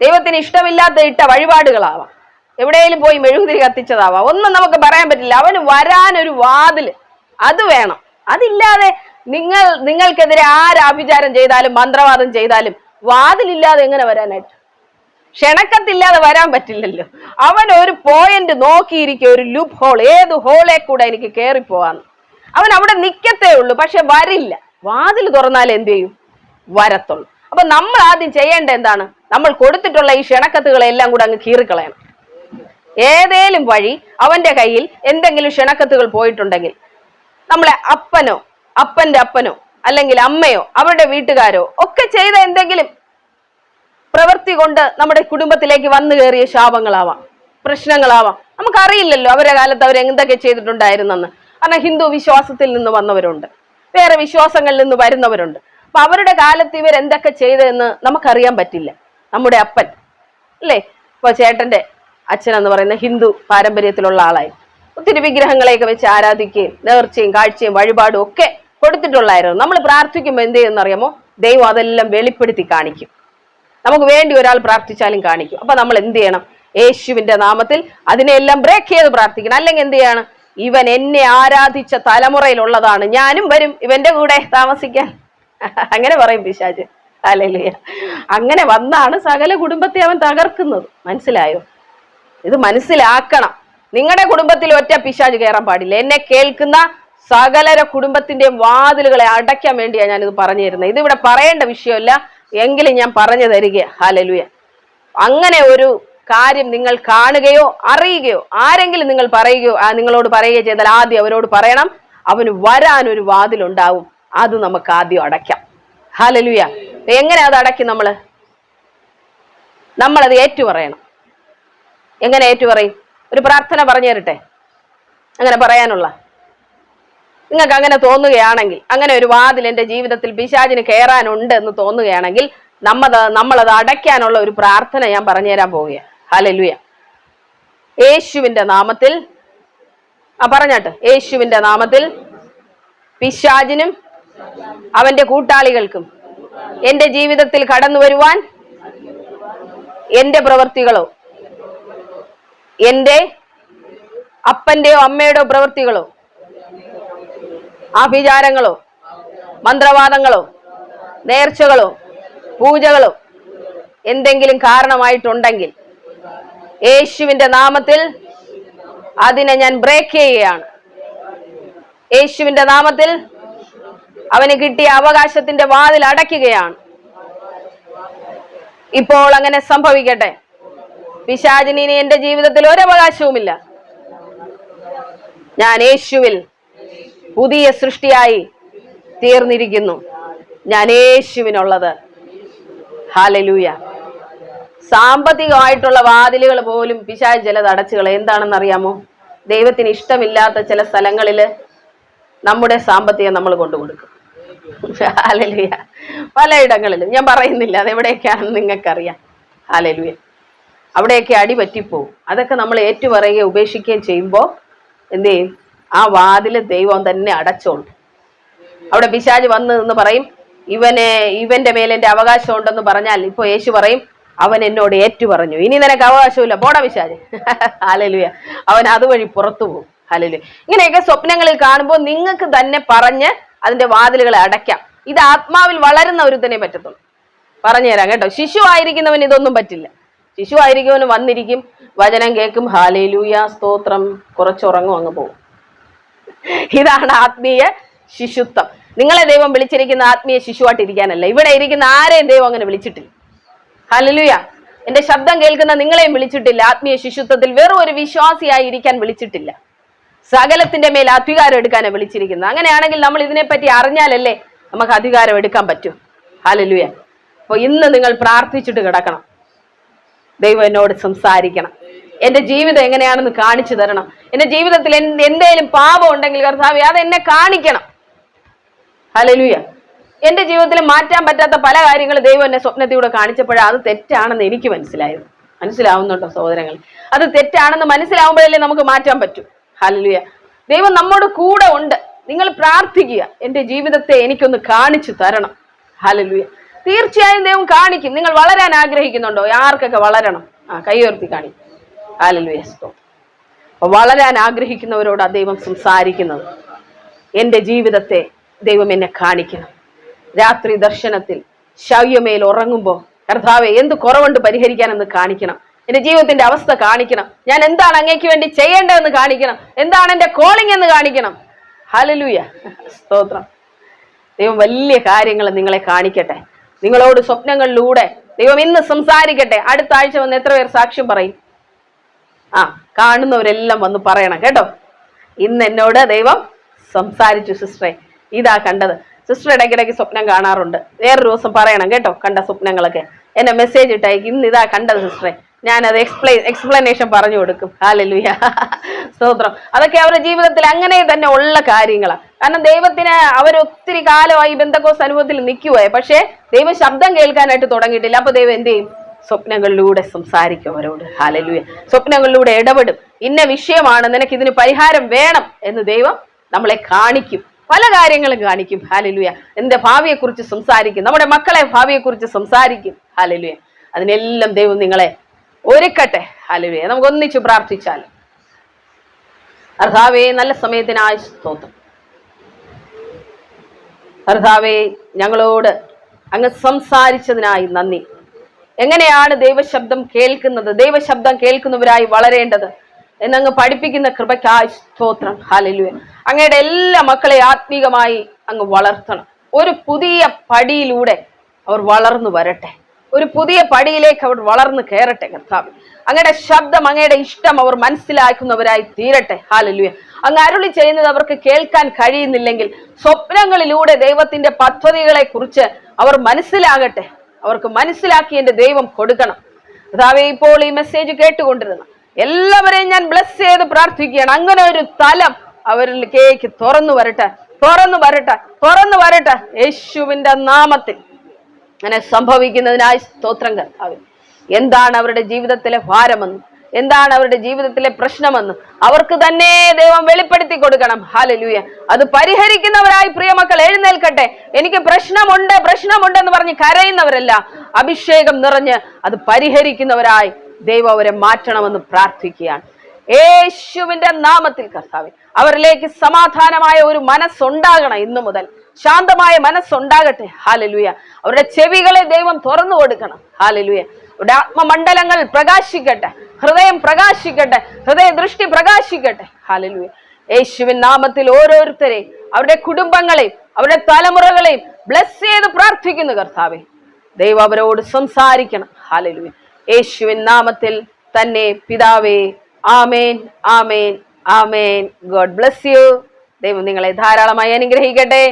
ദൈവത്തിന് ഇഷ്ടമില്ലാത്ത ഇട്ട വഴിപാടുകളാവാം, എവിടെയെങ്കിലും പോയി മെഴുകുതിരി കത്തിച്ചതാവാം. ഒന്നും നമുക്ക് പറയാൻ പറ്റില്ല. അവന് വരാനൊരു വാതില് അത് വേണം. അതില്ലാതെ നിങ്ങൾക്കെതിരെ ആരാഭിചാരം ചെയ്താലും മന്ത്രവാദം ചെയ്താലും വാതിലില്ലാതെ എങ്ങനെ വരാനായിട്ട്? ക്ഷണക്കത്തില്ലാതെ വരാൻ പറ്റില്ലല്ലോ. അവൻ ഒരു പോയിന്റ് നോക്കിയിരിക്കും, ഒരു ലൂപ്പ് ഹോൾ, ഏത് ഹോളെ കൂടെ എനിക്ക് കയറിപ്പോവാന്ന്. അവൻ അവിടെ നിൽക്കത്തേ ഉള്ളൂ, പക്ഷെ വരില്ല. വാതിൽ തുറന്നാലേ എന്ത് ചെയ്യും? വരത്തുള്ളൂ. അപ്പൊ നമ്മൾ ആദ്യം ചെയ്യേണ്ട എന്താണ്? നമ്മൾ കൊടുത്തിട്ടുള്ള ഈ ക്ഷണക്കത്തുകളെല്ലാം കൂടെ അങ്ങ് കീറിക്കളയണം. ഏതേലും വഴി അവന്റെ കയ്യിൽ എന്തെങ്കിലും ക്ഷണക്കത്തുകൾ പോയിട്ടുണ്ടെങ്കിൽ, നമ്മളെ അപ്പനോ അപ്പന്റെ അപ്പനോ അല്ലെങ്കിൽ അമ്മയോ അവരുടെ വീട്ടുകാരോ ഒക്കെ ചെയ്ത എന്തെങ്കിലും പ്രവൃത്തി കൊണ്ട് നമ്മുടെ കുടുംബത്തിലേക്ക് വന്നു കയറിയ ശാപങ്ങളാവാം, പ്രശ്നങ്ങളാവാം. നമുക്കറിയില്ലല്ലോ അവരുടെ കാലത്ത് അവർ എന്തൊക്കെ ചെയ്തിട്ടുണ്ടായിരുന്നെന്ന്. കാരണം ഹിന്ദു വിശ്വാസത്തിൽ നിന്ന് വന്നവരുണ്ട്, വേറെ വിശ്വാസങ്ങളിൽ നിന്ന് വരുന്നവരുണ്ട്. അപ്പൊ അവരുടെ കാലത്ത് ഇവർ എന്തൊക്കെ ചെയ്തതെന്ന് നമുക്കറിയാൻ പറ്റില്ല. നമ്മുടെ അപ്പൻ അല്ലേ, ഇപ്പൊ ചേട്ടന്റെ അച്ഛൻ എന്ന് പറയുന്ന ഹിന്ദു പാരമ്പര്യത്തിലുള്ള ആളായി ഒത്തിരി വിഗ്രഹങ്ങളെയൊക്കെ വെച്ച് ആരാധിക്കുകയും നേർച്ചയും കാഴ്ചയും വഴിപാടും ഒക്കെ കൊടുത്തിട്ടുള്ളായിരുന്നു. നമ്മൾ പ്രാർത്ഥിക്കുമ്പോൾ എന്ത് ചെയ്യുമെന്നറിയാമോ? ദൈവം അതെല്ലാം വെളിപ്പെടുത്തി കാണിക്കും. നമുക്ക് വേണ്ടി ഒരാൾ പ്രാർത്ഥിച്ചാലും കാണിക്കും. അപ്പൊ നമ്മൾ എന്ത് ചെയ്യണം? യേശുവിന്റെ നാമത്തിൽ അതിനെല്ലാം ബ്രേക്ക് ചെയ്ത് പ്രാർത്ഥിക്കണം. അല്ലെങ്കിൽ എന്ത് ചെയ്യണം? ഇവൻ എന്നെ ആരാധിച്ച തലമുറയിലുള്ളതാണ്, ഞാനും വരും ഇവന്റെ കൂടെ താമസിക്കാൻ. അങ്ങനെ പറയും പിശാച്. ഹല്ലേലൂയ. അങ്ങനെ വന്നാണ് സകല കുടുംബത്തെ അവൻ തകർക്കുന്നത്. മനസ്സിലായോ? ഇത് മനസ്സിലാക്കണം. നിങ്ങളുടെ കുടുംബത്തിൽ ഒറ്റ പിശാച് കയറാൻ പാടില്ല. എന്നെ കേൾക്കുന്ന സകലര കുടുംബത്തിന്റെ വാതിലുകളെ അടയ്ക്കാൻ വേണ്ടിയാണ് ഞാനിത് പറഞ്ഞു തരുന്നത്. ഇതിവിടെ പറയേണ്ട വിഷയമല്ല, എങ്കിലും ഞാൻ പറഞ്ഞു തരിക. ഹല്ലേലൂയ. അങ്ങനെ ഒരു കാര്യം നിങ്ങൾ കാണുകയോ അറിയുകയോ ആരെങ്കിലും നിങ്ങളോട് പറയുകയോ ചെയ്താൽ ആദ്യം അവരോട് പറയണം, അവന് വരാനൊരു വാതിലുണ്ടാവും, അത് നമുക്ക് ആദ്യം അടയ്ക്കാം. ഹല്ലേലൂയ. എങ്ങനെ അത് അടയ്ക്കും? നമ്മളത് ഏറ്റുപറയണം. എങ്ങനെ ഏറ്റുപറയും? ഒരു പ്രാർത്ഥന പറഞ്ഞു തരട്ടെ അങ്ങനെ പറയാനുള്ള. നിങ്ങൾക്ക് അങ്ങനെ തോന്നുകയാണെങ്കിൽ, അങ്ങനെ ഒരു വാതിൽ എൻ്റെ ജീവിതത്തിൽ പിശാചിന് കയറാനുണ്ട് എന്ന് തോന്നുകയാണെങ്കിൽ നമ്മളത് അടയ്ക്കാനുള്ള ഒരു പ്രാർത്ഥന ഞാൻ പറഞ്ഞു തരാൻ പോവുകയാണ്. ഹല്ലേലൂയ. യേശുവിന്റെ നാമത്തിൽ പറഞ്ഞാട്ടെ, യേശുവിന്റെ നാമത്തിൽ പിശാചിനും അവന്റെ കൂട്ടാളികൾക്കും എൻ്റെ ജീവിതത്തിൽ കടന്നു വരുവാൻ എൻ്റെ പ്രവൃത്തികളോ എൻ്റെ അപ്പന്റെയോ അമ്മയുടെയോ പ്രവൃത്തികളോ ആഭിചാരങ്ങളോ മന്ത്രവാദങ്ങളോ നേർച്ചകളോ പൂജകളോ എന്തെങ്കിലും കാരണമായിട്ടുണ്ടെങ്കിൽ യേശുവിന്റെ നാമത്തിൽ അതിനെ ഞാൻ ബ്രേക്ക് ചെയ്യുകയാണ്. യേശുവിന്റെ നാമത്തിൽ അവന് കിട്ടിയ അവകാശത്തിന്റെ വാതിൽ അടയ്ക്കുകയാണ്. ഇപ്പോൾ അങ്ങനെ സംഭവിക്കട്ടെ. പിശാചിന് ഇനി എന്റെ ജീവിതത്തിൽ ഒരവകാശവുമില്ല. ഞാൻ യേശുവിൽ പുതിയ സൃഷ്ടിയായി തീർന്നിരിക്കുന്നു. ഞാൻ യേശുവിനുള്ളത്. ഹല്ലേലൂയ. സാമ്പത്തികമായിട്ടുള്ള വാതിലുകൾ പോലും പിശാച് ചിലത് അടച്ചുകളെ. എന്താണെന്ന് അറിയാമോ? ദൈവത്തിന് ഇഷ്ടമില്ലാത്ത ചില സ്ഥലങ്ങളിൽ നമ്മുടെ സാമ്പത്തികം നമ്മൾ കൊണ്ടുകൊടുക്കും. ഹല്ലേലൂയ. പലയിടങ്ങളിലും, ഞാൻ പറയുന്നില്ല അതെവിടെയൊക്കെയാണെന്ന് നിങ്ങൾക്കറിയാം. ഹല്ലേലൂയ. അവിടെയൊക്കെ അടി പറ്റിപ്പോവും. അതൊക്കെ നമ്മൾ ഏറ്റുപറയുകയും ഉപേക്ഷിക്കുകയും ചെയ്യുമ്പോൾ എന്ത് ചെയ്യും? ആ വാതിൽ ദൈവം തന്നെ അടച്ചോളും. അവിടെ പിശാച് വന്ന് എന്ന് പറയും, ഇവന്റെ മേലെ എൻ്റെ അവകാശം ഉണ്ടെന്ന് പറഞ്ഞാൽ ഇപ്പൊ യേശു പറയും, അവൻ എന്നോട് ഏറ്റു പറഞ്ഞു, ഇനി നിനക്ക് അവകാശമില്ല, പോടാ പിശാച്. ഹല്ലേലൂയ. അവൻ അതുവഴി പുറത്തു പോകും. ഹല്ലേലൂയ. ഇങ്ങനെയൊക്കെ സ്വപ്നങ്ങളിൽ കാണുമ്പോൾ നിങ്ങൾക്ക് തന്നെ പറഞ്ഞ് അതിന്റെ വാതിലുകളെ അടയ്ക്കാം. ഇത് ആത്മാവിൽ വളരുന്ന ഒരുത്തനെ പറ്റത്തുള്ളൂ. പറഞ്ഞുതരാം കേട്ടോ. ശിശു ആയിരിക്കുന്നവൻ ഇതൊന്നും പറ്റില്ല. ശിശു ആയിരിക്കുന്നവന് വന്നിരിക്കും, വചനം കേൾക്കും, ഹല്ലേലൂയ സ്തോത്രം, കുറച്ചുറങ്ങും, അങ്ങ് പോകും. ഇതാണ് ആത്മീയ ശിശുത്വം. നിങ്ങളെ ദൈവം വിളിച്ചിരിക്കുന്ന ആത്മീയ ശിശുവായിട്ടിരിക്കാനല്ല. ഇവിടെ ഇരിക്കുന്ന ആരെയും ദൈവം അങ്ങനെ വിളിച്ചിട്ടില്ല. ഹല്ലേലൂയ. എന്റെ ശബ്ദം കേൾക്കുന്ന നിങ്ങളെയും വിളിച്ചിട്ടില്ല ആത്മീയ ശിശുത്വത്തിൽ. വെറും ഒരു വിശ്വാസിയായി ഇരിക്കാൻ വിളിച്ചിട്ടില്ല. സകലത്തിന്റെ മേൽ അധികാരം എടുക്കാനാണ് വിളിച്ചിരിക്കുന്നത്. അങ്ങനെയാണെങ്കിൽ നമ്മൾ ഇതിനെപ്പറ്റി അറിഞ്ഞാലല്ലേ നമുക്ക് അധികാരം എടുക്കാൻ പറ്റും. ഹല്ലേലൂയ. അപ്പൊ ഇന്ന് നിങ്ങൾ പ്രാർത്ഥിച്ചിട്ട് കിടക്കണം, ദൈവം എന്നോട് സംസാരിക്കണം, എന്റെ ജീവിതം എങ്ങനെയാണെന്ന് കാണിച്ചു തരണം, എന്റെ ജീവിതത്തിൽ എന്തേലും പാപം ഉണ്ടെങ്കിൽ കർത്താവേ അത് എന്നെ കാണിക്കണം. ഹല്ലേലൂയ. എന്റെ ജീവിതത്തിൽ മാറ്റാൻ പറ്റാത്ത പല കാര്യങ്ങളും ദൈവം എന്നെ സ്വപ്നത്തിലൂടെ കാണിച്ചപ്പോഴാണ് അത് തെറ്റാണെന്ന് എനിക്ക് മനസ്സിലായത്. മനസ്സിലാവുന്നുണ്ടോ സഹോദരങ്ങൾ? അത് തെറ്റാണെന്ന് മനസ്സിലാവുമ്പോഴല്ലേ നമുക്ക് മാറ്റാൻ പറ്റൂ. ഹല്ലേലൂയ. ദൈവം നമ്മോട് കൂടെ ഉണ്ട്. നിങ്ങൾ പ്രാർത്ഥിക്കുക, എന്റെ ജീവിതത്തെ എനിക്കൊന്ന് കാണിച്ചു തരണം. ഹല്ലേലൂയ. തീർച്ചയായും ദൈവം കാണിക്കും. നിങ്ങൾ വളരാൻ ആഗ്രഹിക്കുന്നുണ്ടോ? ആർക്കൊക്കെ വളരണം? കൈ ഉയർത്തി കാണിക്കും. ഹല്ലേലൂയ. അപ്പൊ വളരാൻ ആഗ്രഹിക്കുന്നവരോട് ദൈവം സംസാരിക്കുന്നത്, എന്റെ ജീവിതത്തെ ദൈവം എന്നെ കാണിക്കണം. രാത്രി ദർശനത്തിൽ ശൗര്യമേൽ ഉറങ്ങുമ്പോൾ കർത്താവെ എന്ത് കുറവുണ്ട് പരിഹരിക്കാനെന്ന് കാണിക്കണം. എന്റെ ജീവിതത്തിന്റെ അവസ്ഥ കാണിക്കണം. ഞാൻ എന്താണ് അങ്ങേക്ക് വേണ്ടി ചെയ്യേണ്ടതെന്ന് കാണിക്കണം. എന്താണ് എന്റെ കോളിംഗ് എന്ന് കാണിക്കണം. ഹല്ലേലൂയ. സ്തോത്രം. ദൈവം വലിയ കാര്യങ്ങൾ നിങ്ങളെ കാണിക്കട്ടെ. നിങ്ങളോട് സ്വപ്നങ്ങളിലൂടെ ദൈവം ഇന്ന് സംസാരിക്കട്ടെ. അടുത്ത ആഴ്ച വന്ന് എത്ര പേർ സാക്ഷ്യം പറയും? കാണുന്നവരെല്ലാം വന്ന് പറയണം കേട്ടോ. ഇന്ന് എന്നോട് ദൈവം സംസാരിച്ചു സിസ്റ്ററെ, ഇതാ കണ്ടത്. സിസ്റ്റർ ഇടയ്ക്കിടയ്ക്ക് സ്വപ്നം കാണാറുണ്ട്. വേറൊരു ദിവസം പറയണം കേട്ടോ കണ്ട സ്വപ്നങ്ങളൊക്കെ. എന്നെ മെസ്സേജ് ഇട്ടയക്കും, ഇന്ന് ഇതാ കണ്ടത് സിസ്റ്ററെ. ഞാനത് എക്സ്പ്ലനേഷൻ പറഞ്ഞു കൊടുക്കും. ഹല്ലേലൂയ. സ്തോത്രം. അതൊക്കെ അവരുടെ ജീവിതത്തിൽ അങ്ങനെ തന്നെ ഉള്ള കാര്യങ്ങളാണ്. കാരണം ദൈവത്തിന് അവരൊത്തിരി കാലമായി ബെന്തക്കോസ് അനുഭവത്തിൽ നിൽക്കുവായി, പക്ഷേ ദൈവം ശബ്ദം കേൾക്കാനായിട്ട് തുടങ്ങിയിട്ടില്ല. അപ്പൊ ദൈവം എന്ത് ചെയ്യും? സ്വപ്നങ്ങളിലൂടെ സംസാരിക്കും അവരോട്. ഹല്ലേലൂയ. സ്വപ്നങ്ങളിലൂടെ ഇടപെടും. ഇന്ന വിഷയമാണ്, നിനക്ക് ഇതിന് പരിഹാരം വേണം എന്ന് ദൈവം നമ്മളെ കാണിക്കും. പല കാര്യങ്ങളും കാണിക്കും. ഹല്ലേലൂയ. എന്റെ ഭാവിയെക്കുറിച്ച് സംസാരിക്കും. നമ്മുടെ മക്കളെ ഭാവിയെക്കുറിച്ച് സംസാരിക്കും. ഹല്ലേലൂയ. അതിനെല്ലാം ദൈവം നിങ്ങളെ ഒരുക്കട്ടെ. ഹല്ലേലൂയ. നമുക്ക് ഒന്നിച്ചു പ്രാർത്ഥിച്ചാൽ. കർത്താവേ, നല്ല സമയത്തിനായി സ്തോത്രം. കർത്താവേ, ഞങ്ങളോട് അങ്ങ് സംസാരിച്ചതിനായി നന്ദി. എങ്ങനെയാണ് ദൈവശബ്ദം കേൾക്കുന്നത്, ദൈവശബ്ദം കേൾക്കുന്നവരായി വളരേണ്ടത് എന്നങ്ങ് പഠിപ്പിക്കുന്ന കൃപയ്ക്കായി സ്തോത്രം. ഹല്ലേലൂയ. അങ്ങയുടെ എല്ലാ മക്കളെ ആത്മീകമായി അങ്ങ് വളർത്തണം. ഒരു പുതിയ പടിയിലൂടെ അവർ വളർന്നു വരട്ടെ. ഒരു പുതിയ പടിയിലേക്ക് അവർ വളർന്നു കയറട്ടെ. കർത്താവ്, അങ്ങയുടെ ശബ്ദം, അങ്ങയുടെ ഇഷ്ടം അവർ മനസ്സിലാക്കുന്നവരായി തീരട്ടെ. ഹല്ലേലൂയ. അങ്ങ് അരുളി ചെയ്യുന്നത് അവർക്ക് കേൾക്കാൻ കഴിയുന്നില്ലെങ്കിൽ സ്വപ്നങ്ങളിലൂടെ ദൈവത്തിന്റെ പദ്ധതികളെ കുറിച്ച് അവർ മനസ്സിലാകട്ടെ. അവർക്ക് മനസ്സിലാക്കി എന്റെ ദൈവം കൊടുക്കണം. കർത്താവേ, ഇപ്പോൾ ഈ മെസ്സേജ് കേട്ടുകൊണ്ടിരുന്ന എല്ലാവരെയും ഞാൻ ബ്ലസ് ചെയ്ത് പ്രാർത്ഥിക്കുകയാണ്. അങ്ങനെ ഒരു തലം അവരിലേക്ക് തുറന്നു വരട്ടെ, തുറന്നു വരട്ടെ, തുറന്നു വരട്ടെ. യേശുവിന്റെ നാമത്തിൽ അങ്ങനെ സംഭവിക്കുന്നതിനായി സ്തോത്രം കർത്താവേ. എന്താണ് അവരുടെ ജീവിതത്തിലെ ഭാരമെന്ന്, എന്താണ് അവരുടെ ജീവിതത്തിലെ പ്രശ്നമെന്ന് അവർക്ക് തന്നെ ദൈവം വെളിപ്പെടുത്തി കൊടുക്കണം. ഹല്ലേലൂയ. അത് പരിഹരിക്കുന്നവരായി പ്രിയമക്കൾ എഴുന്നേൽക്കട്ടെ. എനിക്ക് പ്രശ്നമുണ്ട്, പ്രശ്നമുണ്ടെന്ന് പറഞ്ഞ് കരയുന്നവരല്ല, അഭിഷേകം നിറഞ്ഞ് അത് പരിഹരിക്കുന്നവരായി ദൈവം അവരെ മാറ്റണമെന്ന് പ്രാർത്ഥിക്കുകയാണ്. യേശുവിന്റെ നാമത്തിൽ കർത്താവേ, അവരിലേക്ക് സമാധാനമായ ഒരു മനസ്സുണ്ടാകണം. ഇന്നു മുതൽ ശാന്തമായ മനസ്സുണ്ടാകട്ടെ. ഹല്ലേലൂയ. അവരുടെ ചെവികളെ ദൈവം തുറന്നു കൊടുക്കണം. ഹല്ലേലൂയ. അവരുടെ ആത്മമണ്ഡലങ്ങൾ പ്രകാശിക്കട്ടെ, ഹൃദയം പ്രകാശിക്കട്ടെ, ഹൃദയ ദൃഷ്ടി പ്രകാശിക്കട്ടെ. ഹല്ലേലൂയ. യേശുവിൻ നാമത്തിൽ ഓരോരുത്തരെയും, അവരുടെ കുടുംബങ്ങളെയും, അവരുടെ തലമുറകളെയും ബ്ലസ് ചെയ്ത് പ്രാർത്ഥിക്കുന്നു കർത്താവേ. ദൈവം അവരോട് സംസാരിക്കണം. ഹല്ലേലൂയ. യേശുവിൻ നാമത്തിൽ തന്നെ പിതാവേ. ആമേൻ, ആമേൻ, ആമേൻ. God bless you. ദൈവം നിങ്ങളെ ധാരാളമായി അനുഗ്രഹിക്കട്ടെ.